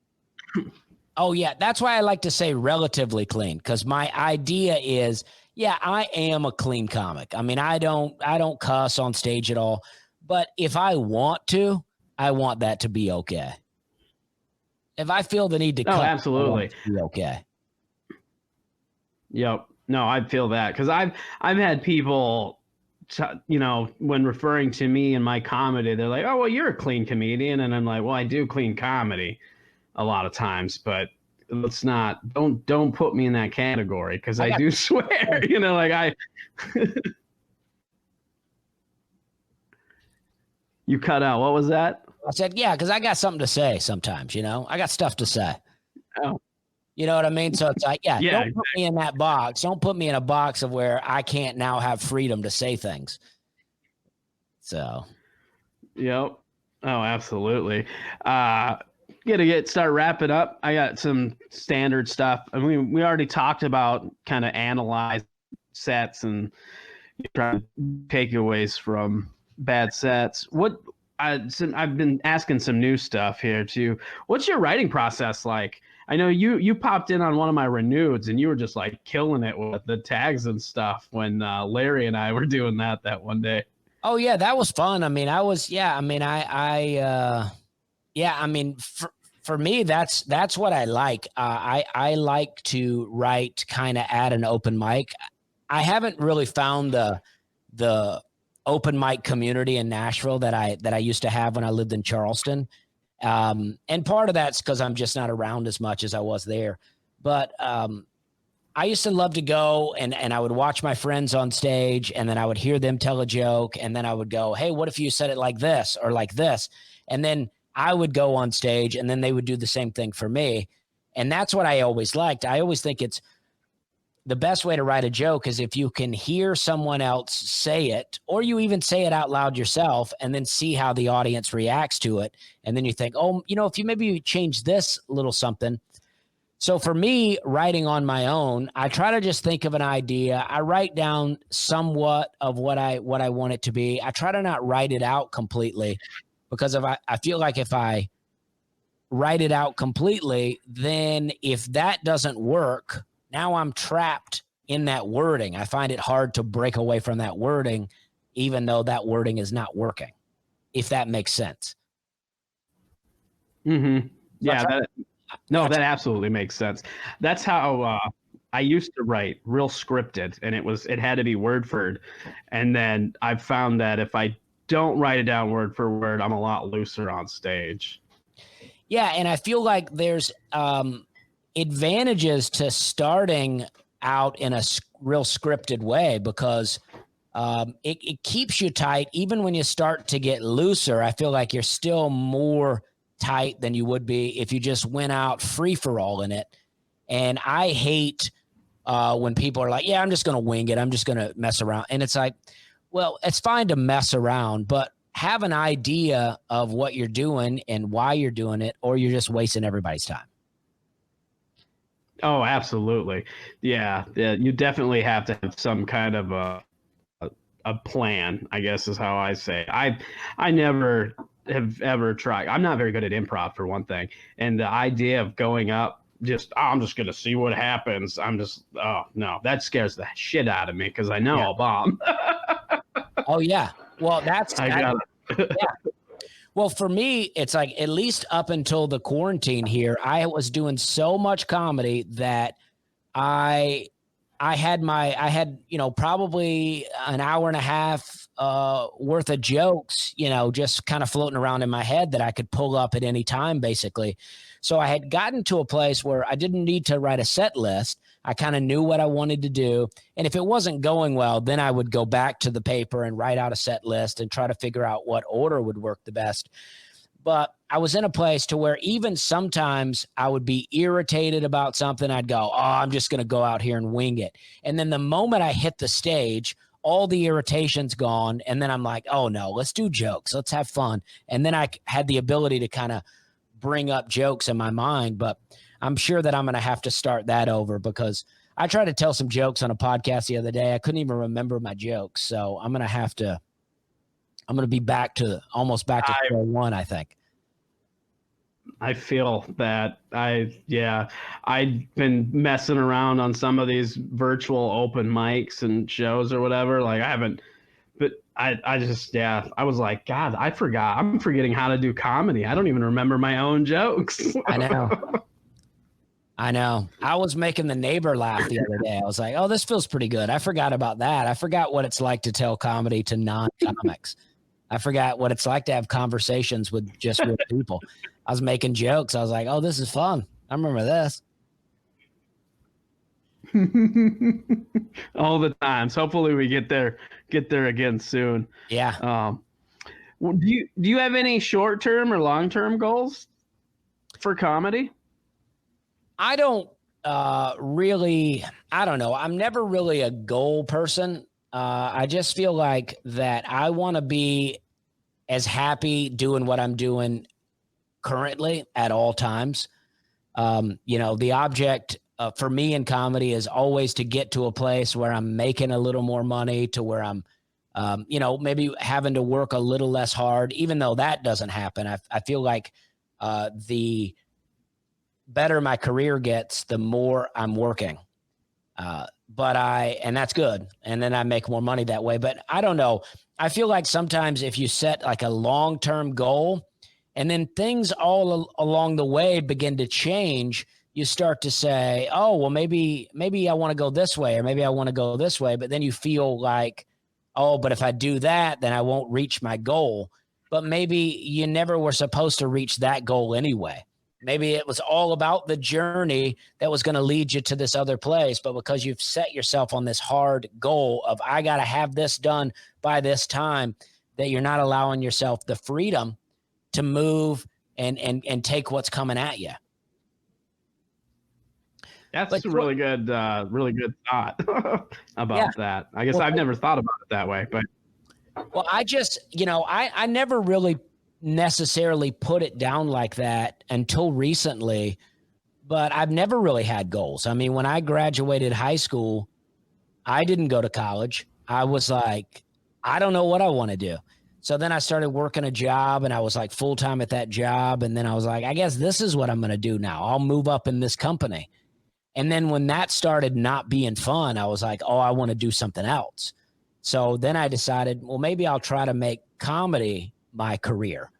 Oh yeah, that's why I like to say relatively clean, because my idea is, I am a clean comic. I mean, I don't cuss on stage at all, but if I want to, I want that to be okay. If I feel the need to cuss, absolutely, I want it to be okay. Yep. No, I feel that, because I've had people, when referring to me and my comedy, they're like, oh, well, you're a clean comedian. And I'm like, well, I do clean comedy a lot of times, but let's not, don't put me in that category, because I do swear, You cut out. What was that? I said, because I got something to say sometimes, I got stuff to say. Oh. You know what I mean? So it's like, don't exactly. put me in that box. Don't put me in a box of where I can't now have freedom to say things. So. Yep. Oh, absolutely. Start wrapping up. I got some standard stuff. I mean, we already talked about kind of analyze sets and trying to takeaways from bad sets. I've been asking some new stuff here too. What's your writing process like? I know you popped in on one of my reneweds, and you were just like killing it with the tags and stuff when Larry and I were doing that one day. Oh yeah, that was fun. I mean, for me, that's what I like. I like to write kind of at an open mic. I haven't really found the open mic community in Nashville that I used to have when I lived in Charleston. And part of that's because I'm just not around as much as I was there. But I used to love to go and I would watch my friends on stage, and then I would hear them tell a joke, and then I would go, hey, what if you said it like this or like this? And then I would go on stage, and then they would do the same thing for me. And that's what I always liked. I always think it's the best way to write a joke is if you can hear someone else say it, or you even say it out loud yourself, and then see how the audience reacts to it. And then you think, oh, if you maybe change this little something. So for me, writing on my own, I try to just think of an idea. I write down somewhat of what I want it to be. I try to not write it out completely, because I feel like if I write it out completely, then if that doesn't work, now I'm trapped in that wording. I find it hard to break away from that wording, even though that wording is not working, if that makes sense. Mm-hmm. Yeah. That absolutely makes sense. That's how I used to write, real scripted, and it had to be word for word. And then I've found that if I don't write it down word for word, I'm a lot looser on stage. Yeah. And I feel like there's advantages to starting out in a real scripted way, because it keeps you tight. Even when you start to get looser, I feel like you're still more tight than you would be if you just went out free for all in it. And I hate when people are like, yeah, I'm just going to wing it. I'm just going to mess around. And it's like, well, it's fine to mess around, but have an idea of what you're doing and why you're doing it, or you're just wasting everybody's time. Oh, absolutely. Yeah. You definitely have to have some kind of a plan, I guess is how I say. I never have ever tried. I'm not very good at improv for one thing. And the idea of going up, I'm just going to see what happens. Oh no, that scares the shit out of me because I know Yeah. I'll bomb. Oh yeah. Well, that's I got it. yeah. Well, for me, it's like at least up until the quarantine here, I was doing so much comedy that I had, probably an hour and a half worth of jokes, just kind of floating around in my head that I could pull up at any time, basically. So I had gotten to a place where I didn't need to write a set list. I kind of knew what I wanted to do. And if it wasn't going well, then I would go back to the paper and write out a set list and try to figure out what order would work the best. But I was in a place to where even sometimes I would be irritated about something. I'd go, oh, I'm just going to go out here and wing it. And then the moment I hit the stage, all the irritation's gone. And then I'm like, oh no, let's do jokes. Let's have fun. And then I had the ability to kind of bring up jokes in my mind. But I'm sure that I'm going to have to start that over because I tried to tell some jokes on a podcast the other day. I couldn't even remember my jokes. So I'm going to be almost back to square one, I think. I feel that I've been messing around on some of these virtual open mics and shows or whatever. Like I haven't, but I was like, God, I forgot. I'm forgetting how to do comedy. I don't even remember my own jokes. I know. I was making the neighbor laugh the other day. I was like, oh, this feels pretty good. I forgot about that. I forgot what it's like to tell comedy to non-comics. I forgot what it's like to have conversations with just real people. I was making jokes. I was like, oh, this is fun. I remember this. All the times. Hopefully we get there again soon. Yeah. Do you have any short-term or long-term goals for comedy? I don't really, I don't know. I'm never really a goal person. I just feel like that I want to be as happy doing what I'm doing currently at all times. The object for me in comedy is always to get to a place where I'm making a little more money, to where I'm, maybe having to work a little less hard, even though that doesn't happen. I feel like the better my career gets, the more I'm working. And that's good. And then I make more money that way. But I don't know. I feel like sometimes if you set like a long-term goal and then things all along the way begin to change, you start to say, oh, well, maybe I want to go this way, or maybe I want to go this way. But then you feel like, oh, but if I do that, then I won't reach my goal. But maybe you never were supposed to reach that goal anyway. Maybe it was all about the journey that was going to lead you to this other place. But because you've set yourself on this hard goal of, I got to have this done by this time, that you're not allowing yourself the freedom to move and take what's coming at you. That's a really good thought about that. I guess I've never thought about it that way, but. Well, I just, I never really necessarily put it down like that until recently, but I've never really had goals. I mean, when I graduated high school, I didn't go to college. I was like, I don't know what I want to do. So then I started working a job and I was like full-time at that job. And then I was like, I guess this is what I'm going to do now. I'll move up in this company. And then when that started not being fun, I was like, oh, I want to do something else. So then I decided, well, maybe I'll try to make comedy my career.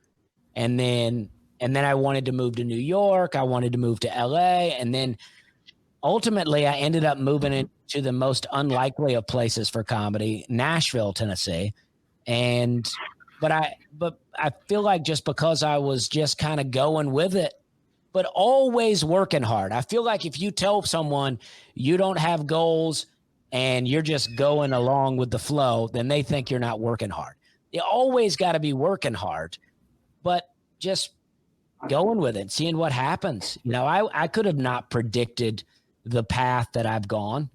And then I wanted to move to New York. I wanted to move to LA. And then ultimately I ended up moving into the most unlikely of places for comedy, Nashville, Tennessee. But I feel like just because I was just kind of going with it, but always working hard. I feel like if you tell someone you don't have goals and you're just going along with the flow, then they think you're not working hard. You always got to be working hard, but just going with it, seeing what happens. I could have not predicted the path that I've gone,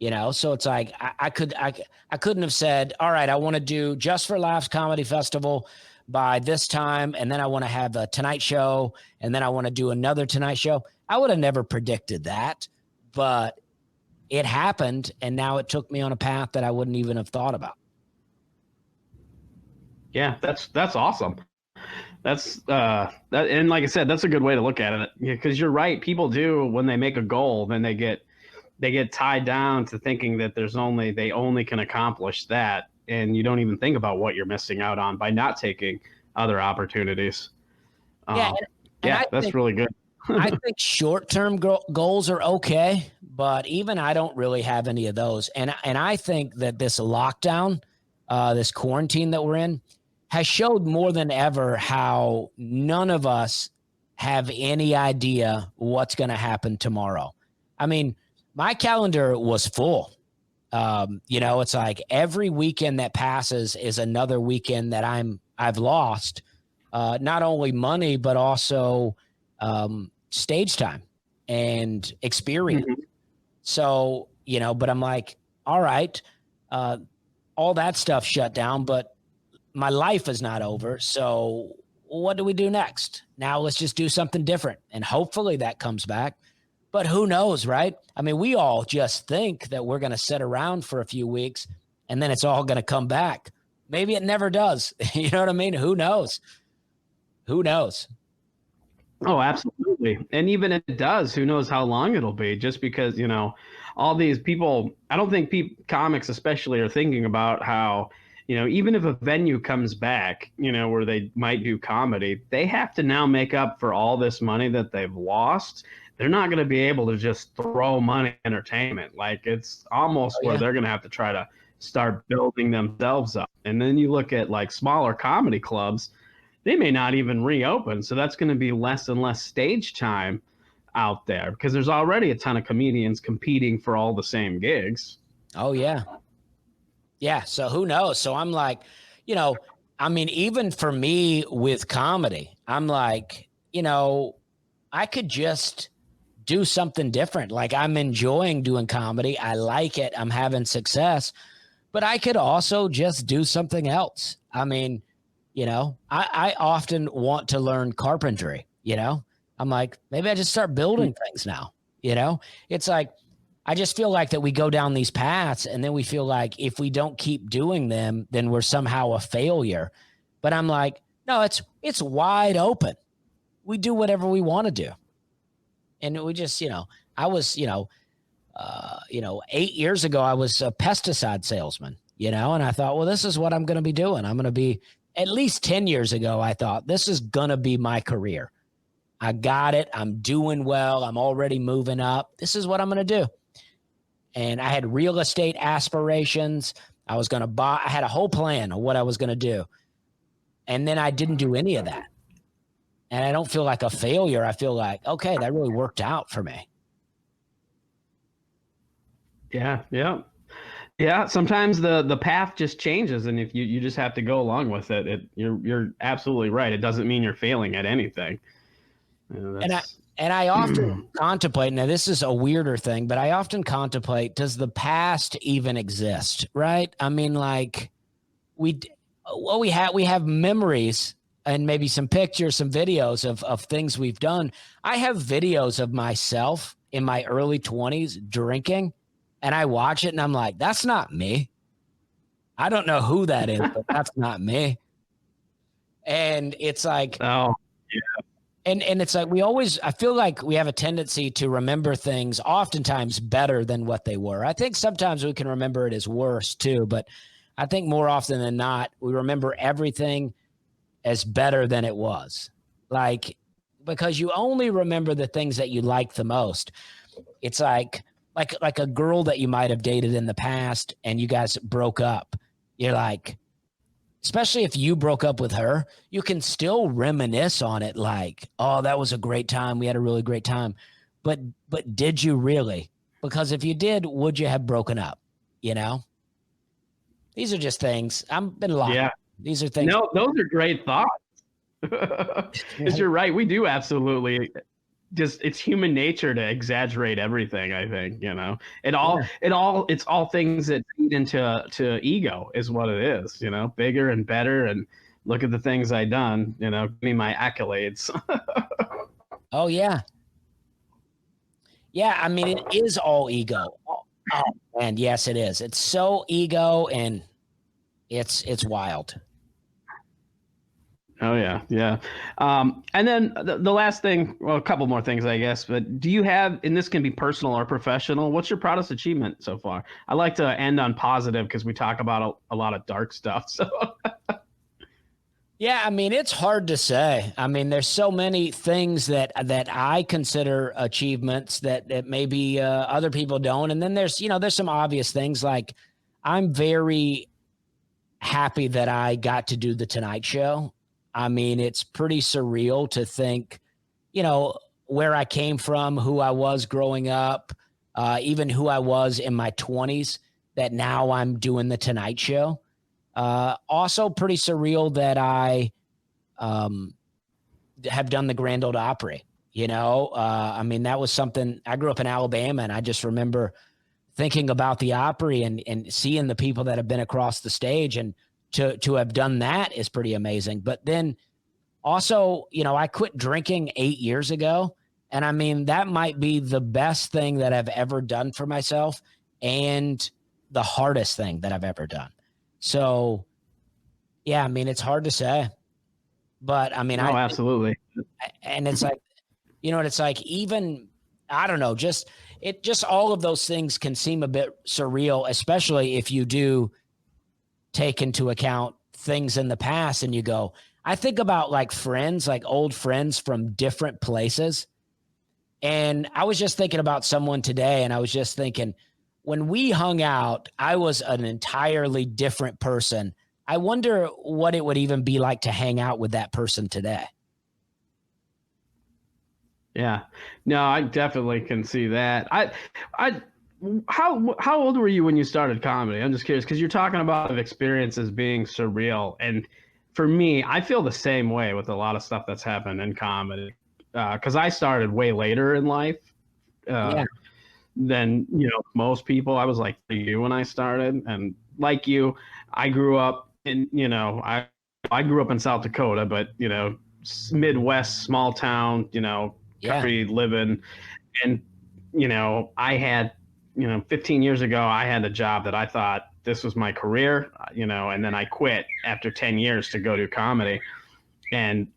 so it's like, I couldn't have said, all right, I want to do Just for Laughs Comedy Festival by this time. And then I want to have a Tonight Show. And then I want to do another Tonight Show. I would have never predicted that, but it happened. And now it took me on a path that I wouldn't even have thought about. Yeah, that's awesome. That's and like I said, that's a good way to look at it. Because you're right. People do, when they make a goal, then they get tied down to thinking that they only can accomplish that, and you don't even think about what you're missing out on by not taking other opportunities. Yeah, and Yeah, that's really good. I think short-term goals are okay, but even I don't really have any of those. And I think that this lockdown, this quarantine that we're in, has showed more than ever how none of us have any idea what's going to happen tomorrow. I mean, my calendar was full. It's like every weekend that passes is another weekend that I've lost, not only money, but also stage time and experience. Mm-hmm. So, but I'm like, all right, all that stuff shut down, but my life is not over. So what do we do next? Now let's just do something different. And hopefully that comes back. But who knows, right? I mean, we all just think that we're going to sit around for a few weeks and then it's all going to come back. Maybe it never does. You know what I mean? Who knows? Who knows? Oh, absolutely. And even if it does, who knows how long it'll be, just because, all these people, I don't think comics especially are thinking about how, even if a venue comes back, where they might do comedy, they have to now make up for all this money that they've lost. They're not going to be able to just throw money at entertainment. Like, it's almost where they're going to have to try to start building themselves up. And then you look at like smaller comedy clubs, they may not even reopen. So that's going to be less and less stage time out there because there's already a ton of comedians competing for all the same gigs. Oh, yeah. Yeah. So who knows? So I'm like, I mean, even for me with comedy, I'm like, I could just do something different. Like, I'm enjoying doing comedy. I like it. I'm having success, but I could also just do something else. I mean, I often want to learn carpentry, I'm like, maybe I just start building things now, it's like, I just feel like that we go down these paths and then we feel like if we don't keep doing them, then we're somehow a failure. But I'm like, no, it's wide open. We do whatever we want to do. And we just, I was, 8 years ago, I was a pesticide salesman, and I thought, well, this is what I'm going to be doing. I'm going to be, at least 10 years ago, I thought this is going to be my career. I got it. I'm doing well. I'm already moving up. This is what I'm going to do. And I had real estate aspirations. I was going to buy, I had a whole plan of what I was going to do. And then I didn't do any of that. And I don't feel like a failure. I feel like, okay, that really worked out for me. Yeah. Yeah. Yeah. Sometimes the path just changes. And if you just have to go along with it, you're absolutely right. It doesn't mean you're failing at anything. And I often contemplate, now this is a weirder thing, but I often contemplate, does the past even exist? Right. I mean, like we have memories and maybe some pictures, some videos of things we've done. I have videos of myself in my early 20s drinking, and I watch it and I'm like, that's not me. I don't know who that is, but that's not me. And it's like, oh, yeah. And it's like I feel like we have a tendency to remember things oftentimes better than what they were. I think sometimes we can remember it as worse too, but I think more often than not, we remember everything as better than it was. Like, because you only remember the things that you like the most. It's like a girl that you might have dated in the past and you guys broke up. You're like, especially if you broke up with her, you can still reminisce on it like, oh, that was a great time. We had a really great time. But did you really? Because if you did, would you have broken up? These are just things. I've been locked. Yeah. These are things. No, those are great thoughts. Because you're right. We do absolutely. It's human nature to exaggerate everything. I think it's all things that feed into ego is what it is. Bigger and better, and look at the things I done. Give me my accolades. Oh yeah, yeah. I mean, it is all ego. Oh, and yes, it is. It's so ego, and it's wild. Oh yeah, yeah. And then the last thing, well, a couple more things, I guess. But do you have, and this can be personal or professional, what's your proudest achievement so far? I like to end on positive because we talk about a lot of dark stuff. So Yeah, I mean, it's hard to say. I mean, there's so many things that I consider achievements that maybe other people don't. And then there's some obvious things like I'm very happy that I got to do the Tonight Show. I mean, it's pretty surreal to think, where I came from, who I was growing up, even who I was in my 20s, that now I'm doing the Tonight Show. Also pretty surreal that I have done the Grand Ole Opry. I mean, that was something. I grew up in Alabama, and I just remember thinking about the Opry and seeing the people that have been across the stage, and to have done that is pretty amazing. But then also, I quit drinking 8 years ago, and I mean, that might be the best thing that I've ever done for myself and the hardest thing that I've ever done. So, yeah, I mean, it's hard to say, but I mean, no, absolutely. and it's like, it's like, even, I don't know, just all of those things can seem a bit surreal, especially if you do take into account things in the past and you go, I think about like friends, like old friends from different places. And I was just thinking about someone today, and I was just thinking, when we hung out, I was an entirely different person. I wonder what it would even be like to hang out with that person today. Yeah, no, I definitely can see that. How old were you when you started comedy? I'm just curious because you're talking about experiences being surreal, and for me, I feel the same way with a lot of stuff that's happened in comedy. Because I started way later in life Yeah. than most people. I was like you when I started, and like you, I grew up in I grew up in South Dakota, but Midwest, small town, Yeah. country living, and I had 15 years ago I had a job that I thought this was my career, and then I quit after 10 years to go do comedy. And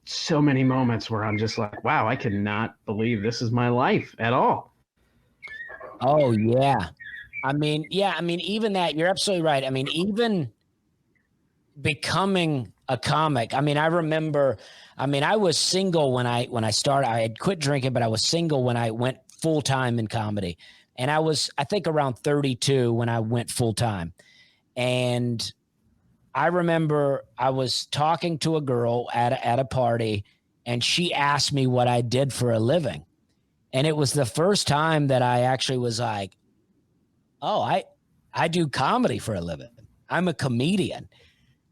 so many moments where I'm just like, wow, I cannot believe this is my life at all. Oh, yeah. I mean, yeah, I mean, even that, you're absolutely right. I mean, even becoming a comic. I mean, I remember, I mean, I was single when I started. I had quit drinking, but I was single when I went full time in comedy. And I think around 32 when I went full time. And I remember I was talking to a girl at a party, and she asked me what I did for a living. And it was the first time that I actually was like, oh, I do comedy for a living. I'm a comedian.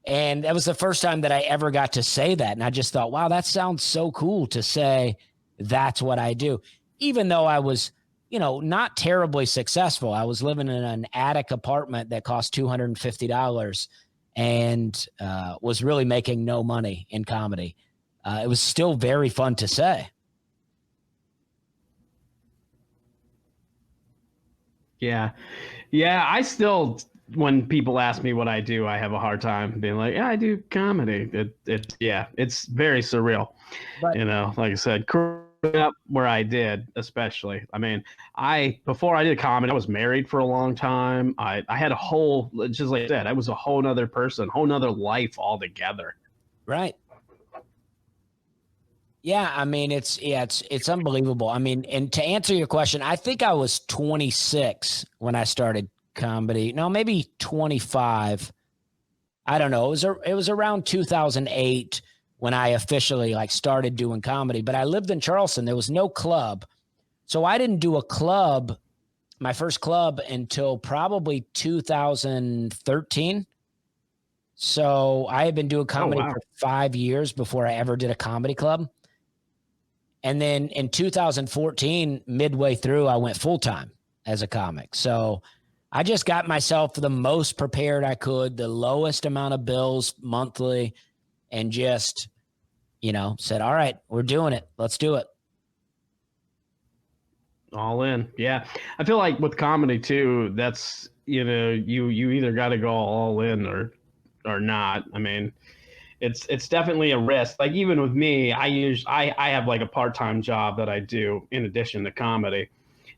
And that was the first time that I ever got to say that. And I just thought, wow, that sounds so cool to say that's what I do. Even though I was, not terribly successful. I was living in an attic apartment that cost $250 and was really making no money in comedy. It was still very fun to say. Yeah. Yeah. I still, when people ask me what I do, I have a hard time being like, yeah, I do comedy. It's very surreal. But Like I said, growing up where I did, especially. I mean, before I did comedy, I was married for a long time. I had a whole, just like I said, I was a whole nother person, whole nother life altogether. right. Yeah, I mean it's unbelievable. I mean, and to answer your question, I think I was 26 when I started comedy. No, maybe 25. I don't know. It was around 2008 when I officially like started doing comedy, but I lived in Charleston. There was no club. So I didn't do a club, my first club, until probably 2013. So I had been doing Oh, comedy wow. for 5 years before I ever did a comedy club. And then in 2014, midway through, I went full time as a comic. So I just got myself the most prepared I could, the lowest amount of bills monthly, and just, said, all right, we're doing it. Let's do it. All in. Yeah. I feel like with comedy too, that's, you either got to go all in or not. I mean, it's definitely a risk. Like even with me, I have like a part-time job that I do in addition to comedy.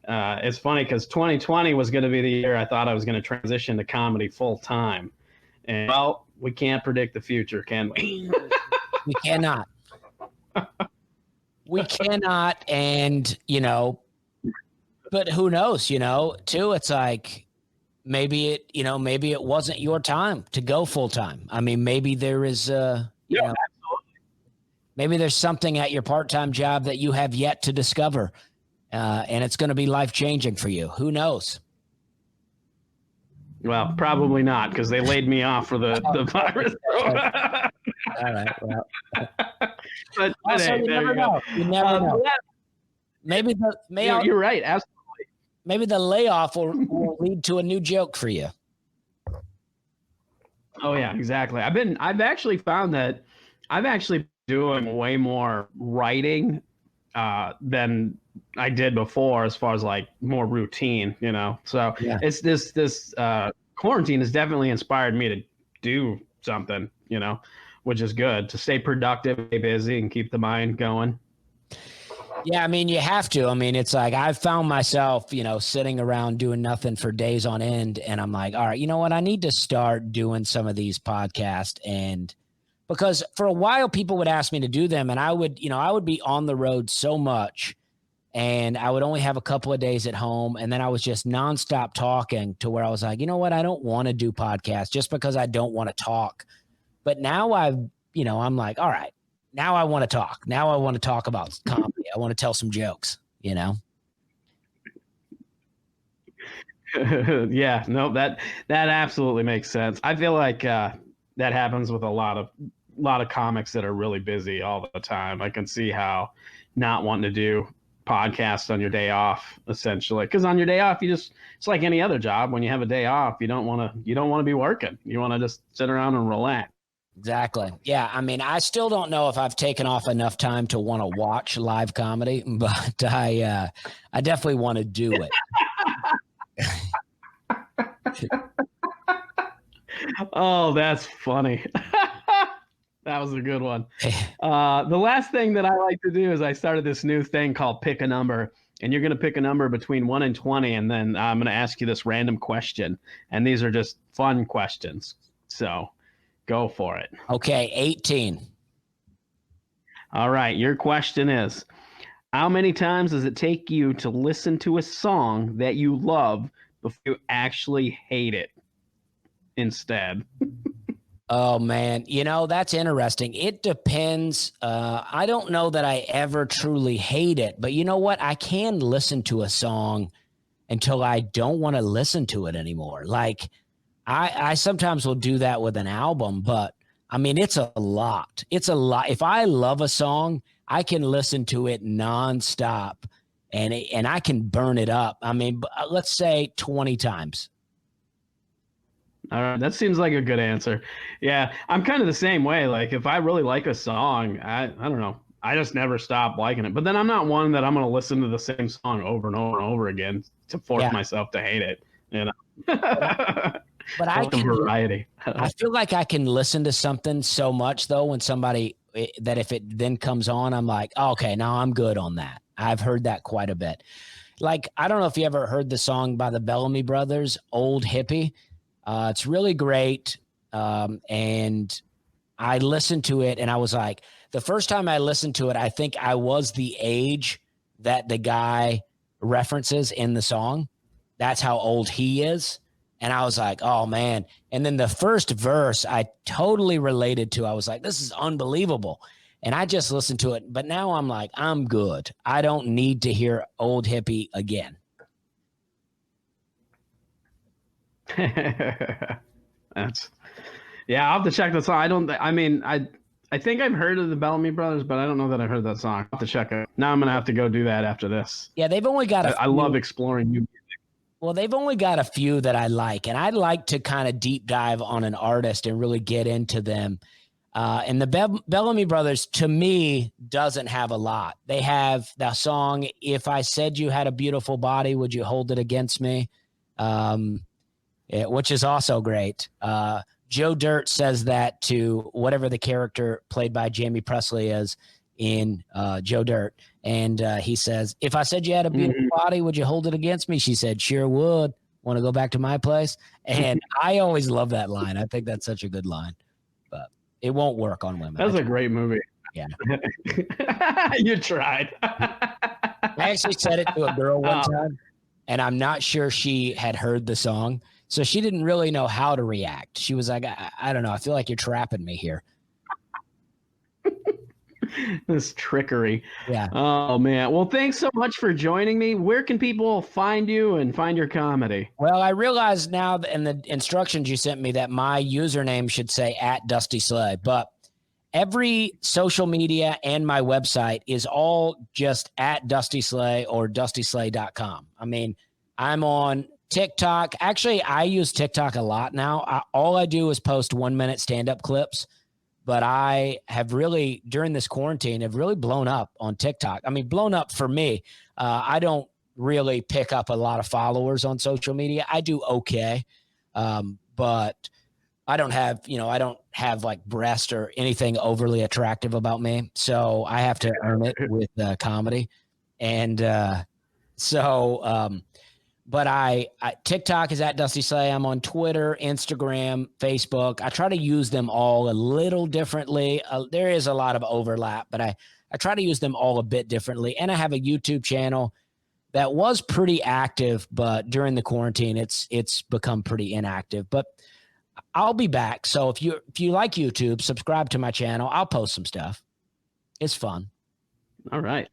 It's funny because 2020 was going to be the year I thought I was going to transition to comedy full time, and well, we can't predict the future, can we? We cannot. We cannot, and but who knows? Too. It's like maybe it wasn't your time to go full time. I mean, maybe there is maybe there's something at your part-time job that you have yet to discover, and it's going to be life-changing for you. Who knows? Well, probably not, because they laid me off for the virus. All right. Well, but also, hey, you never know. You never know. Maybe you're right. Absolutely. Maybe the layoff will lead to a new joke for you. Oh yeah, exactly. I've actually found that I've actually been doing way more writing than I did before, as far as like more routine, So Yeah. it's this quarantine has definitely inspired me to do something, which is good to stay productive, stay busy, and keep the mind going. Yeah, I mean, you have to. I mean, it's like I've found myself, sitting around doing nothing for days on end. And I'm like, all right, you know what? I need to start doing some of these podcasts. And because for a while, people would ask me to do them. And I would be on the road so much. And I would only have a couple of days at home. And then I was just nonstop talking to where I was like, you know what? I don't want to do podcasts just because I don't want to talk. But now I'm like, all right. Now I want to talk. Now I want to talk about comedy. I want to tell some jokes, Yeah, no, that absolutely makes sense. I feel like that happens with a lot of comics that are really busy all the time. I can see how not wanting to do podcasts on your day off, essentially, because on your day off, it's like any other job. When you have a day off, you don't want to be working. You want to just sit around and relax. Exactly. Yeah. I mean, I still don't know if I've taken off enough time to want to watch live comedy, but I definitely want to do it. Oh, that's funny. That was a good one. The last thing that I like to do is I started this new thing called Pick a Number, and you're going to pick a number between 1 and 20, and then I'm going to ask you this random question, and these are just fun questions. So go for it. Okay, 18. All right, your question is, how many times does it take you to listen to a song that you love before you actually hate it instead? Oh, man. That's interesting. It depends. I don't know that I ever truly hate it, but you know what? I can listen to a song until I don't want to listen to it anymore. Like, I sometimes will do that with an album, but I mean, it's a lot. It's a lot. If I love a song, I can listen to it nonstop and I can burn it up. I mean, let's say 20 times. All right, that seems like a good answer. Yeah, I'm kind of the same way. Like if I really like a song, I don't know, I just never stop liking it. But then I'm not one that I'm going to listen to the same song over and over and over again to force myself to hate it. But I can variety. I feel like I can listen to something so much though when that if it then comes on, I'm like, oh, okay, now I'm good on that. I've heard that quite a bit. Like I don't know if you ever heard the song by the Bellamy Brothers, "Old Hippie." It's really great. And I listened to it and I was like, the first time I listened to it, I think I was the age that the guy references in the song. That's how old he is. And I was like, oh man. And then the first verse I totally related to. I was like, this is unbelievable. And I just listened to it. But now I'm like, I'm good. I don't need to hear "Old Hippie" again. I'll have to check the song. I think I've heard of the Bellamy Brothers, but I don't know that I've heard that song. I'll have to check it. Now I'm going to have to go do that after this. Yeah, they've only got I love exploring new music. Well, they've only got a few that I like, and I'd like to kind of deep dive on an artist and really get into them. And the Bellamy Brothers, to me, doesn't have a lot. They have the song, "If I Said You Had a Beautiful Body, Would You Hold It Against Me?" Which is also great. Joe Dirt says that to whatever the character played by Jamie Presley is in Joe Dirt. And he says, if I said you had a beautiful body, would you hold it against me? She said, sure would. Want to go back to my place? And I always love that line. I think that's such a good line, but it won't work on women. That's a great movie. Yeah. You tried. I actually said it to a girl one time, and I'm not sure she had heard the song. So she didn't really know how to react. She was like, I don't know. I feel like you're trapping me here. This trickery. Yeah. Oh, man. Well, thanks so much for joining me. Where can people find you and find your comedy? Well, I realize now in the instructions you sent me that my username should say @DustySlay, but every social media and my website is all just @DustySlay or DustySlay.com. I mean, I'm on TikTok. Actually, I use TikTok a lot now. All I do is post 1-minute stand-up clips, but I have really, during this quarantine, have really blown up on TikTok. I mean, blown up for me. I don't really pick up a lot of followers on social media. I do okay, but I don't have like breast or anything overly attractive about me. So I have to earn it with comedy. And but I TikTok is @DustySlay. I'm on Twitter, Instagram, Facebook. I try to use them all a little differently. There is a lot of overlap, but I try to use them all a bit differently. And I have a YouTube channel that was pretty active, but during the quarantine, it's become pretty inactive. But I'll be back. So if you like YouTube, subscribe to my channel. I'll post some stuff. It's fun. All right.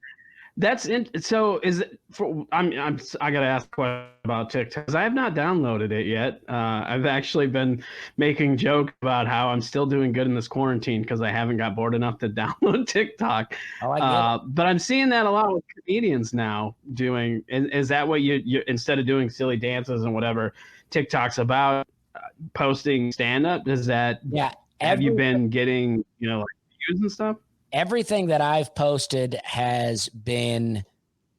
So is it for, I gotta ask a question about TikTok because I have not downloaded it yet. I've actually been making jokes about how I'm still doing good in this quarantine because I haven't got bored enough to download TikTok. Oh, I get it. But I'm seeing that a lot with comedians now doing. Is that what you instead of doing silly dances and whatever, TikTok's about posting stand up? Does that? Yeah. Have you been getting like views and stuff? Everything that I've posted has been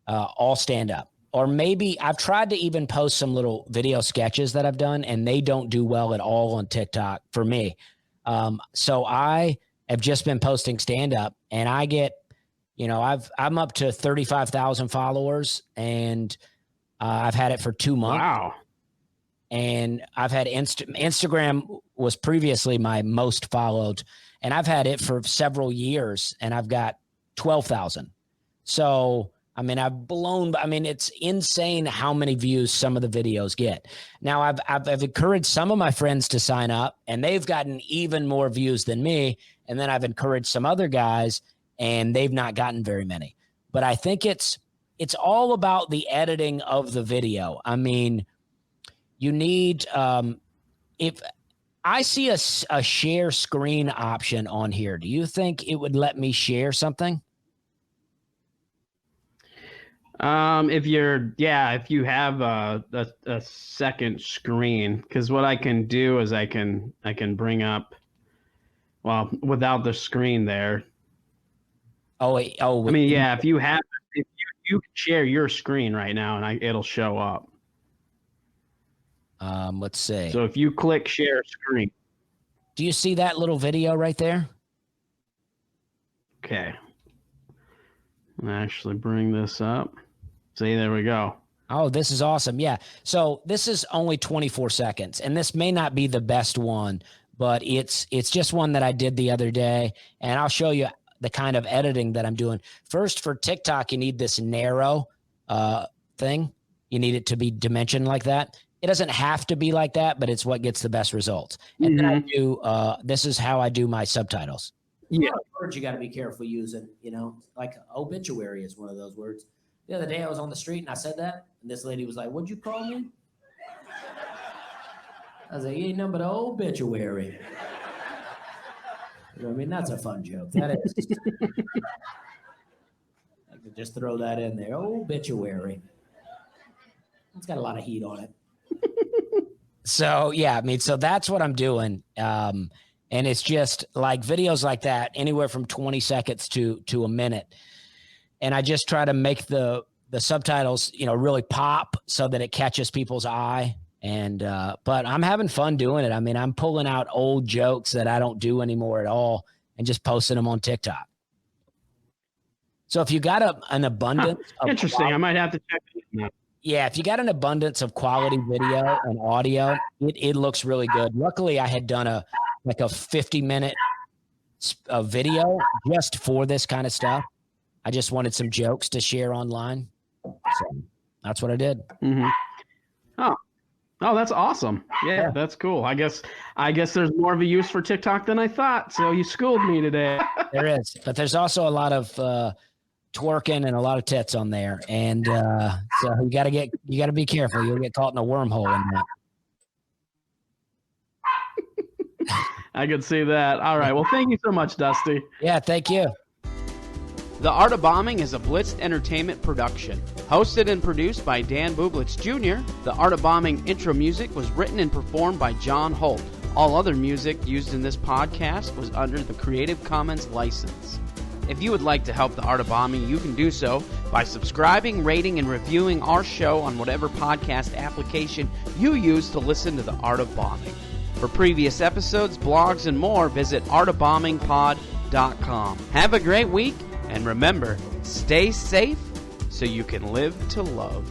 all stand up, or maybe I've tried to even post some little video sketches that I've done, and they don't do well at all on TikTok for me. So I have just been posting stand up, and I get, I'm up to 35,000 followers, and I've had it for 2 months. Wow. And I've had Instagram was previously my most followed, and I've had it for several years, and I've got 12,000. So, I mean, it's insane how many views some of the videos get. Now, I've encouraged some of my friends to sign up, and they've gotten even more views than me. And then I've encouraged some other guys, and they've not gotten very many. But I think it's all about the editing of the video. I mean, you need if I see a share screen option on here, do you think it would let me share something? If you have a second screen, because what I can do is I can bring up, well, without the screen there. Oh, wait. Oh, I mean, yeah, if you can share your screen right now and it'll show up. Let's see. So if you click share screen. Do you see that little video right there? Okay. I'll actually bring this up. See, there we go. Oh, this is awesome. Yeah. So this is only 24 seconds, and this may not be the best one, but it's just one that I did the other day, and I'll show you the kind of editing that I'm doing. First, for TikTok, you need this narrow thing. You need it to be dimensioned like that. It doesn't have to be like that, but it's what gets the best results. And then I do, this is how I do my subtitles. Yeah. Words you got to be careful using, like obituary is one of those words. The other day I was on the street and I said that, and this lady was like, "What'd you call me?" I was like, "You ain't nothing but an obituary." I mean, that's a fun joke. That is. I could just throw that in there. Obituary. It's got a lot of heat on it. So, yeah, I mean, so that's what I'm doing. And it's just like videos like that, anywhere from 20 seconds to a minute. And I just try to make the subtitles, really pop so that it catches people's eye. And but I'm having fun doing it. I mean, I'm pulling out old jokes that I don't do anymore at all and just posting them on TikTok. So if you got an abundance of interesting, quality, I might have to check it out. yeah, if you got an abundance of quality video and audio, it looks really good. Luckily, I had done a 50-minute video just for this kind of stuff. I just wanted some jokes to share online. So that's what I did. Mm-hmm. Oh, that's awesome. Yeah, that's cool. I guess there's more of a use for TikTok than I thought. So you schooled me today. There is, but there's also a lot of twerking and a lot of tits on there. And so you got to be careful. You'll get caught in a wormhole in that. I could see that. All right. Well, thank you so much, Dusty. Yeah, thank you. The Art of Bombing is a Blitz Entertainment production. Hosted and produced by Dan Bublitz Jr., The Art of Bombing intro music was written and performed by John Holt. All other music used in this podcast was under the Creative Commons license. If you would like to help The Art of Bombing, you can do so by subscribing, rating, and reviewing our show on whatever podcast application you use to listen to The Art of Bombing. For previous episodes, blogs, and more, visit artofbombingpod.com. Have a great week. And remember, stay safe so you can live to love.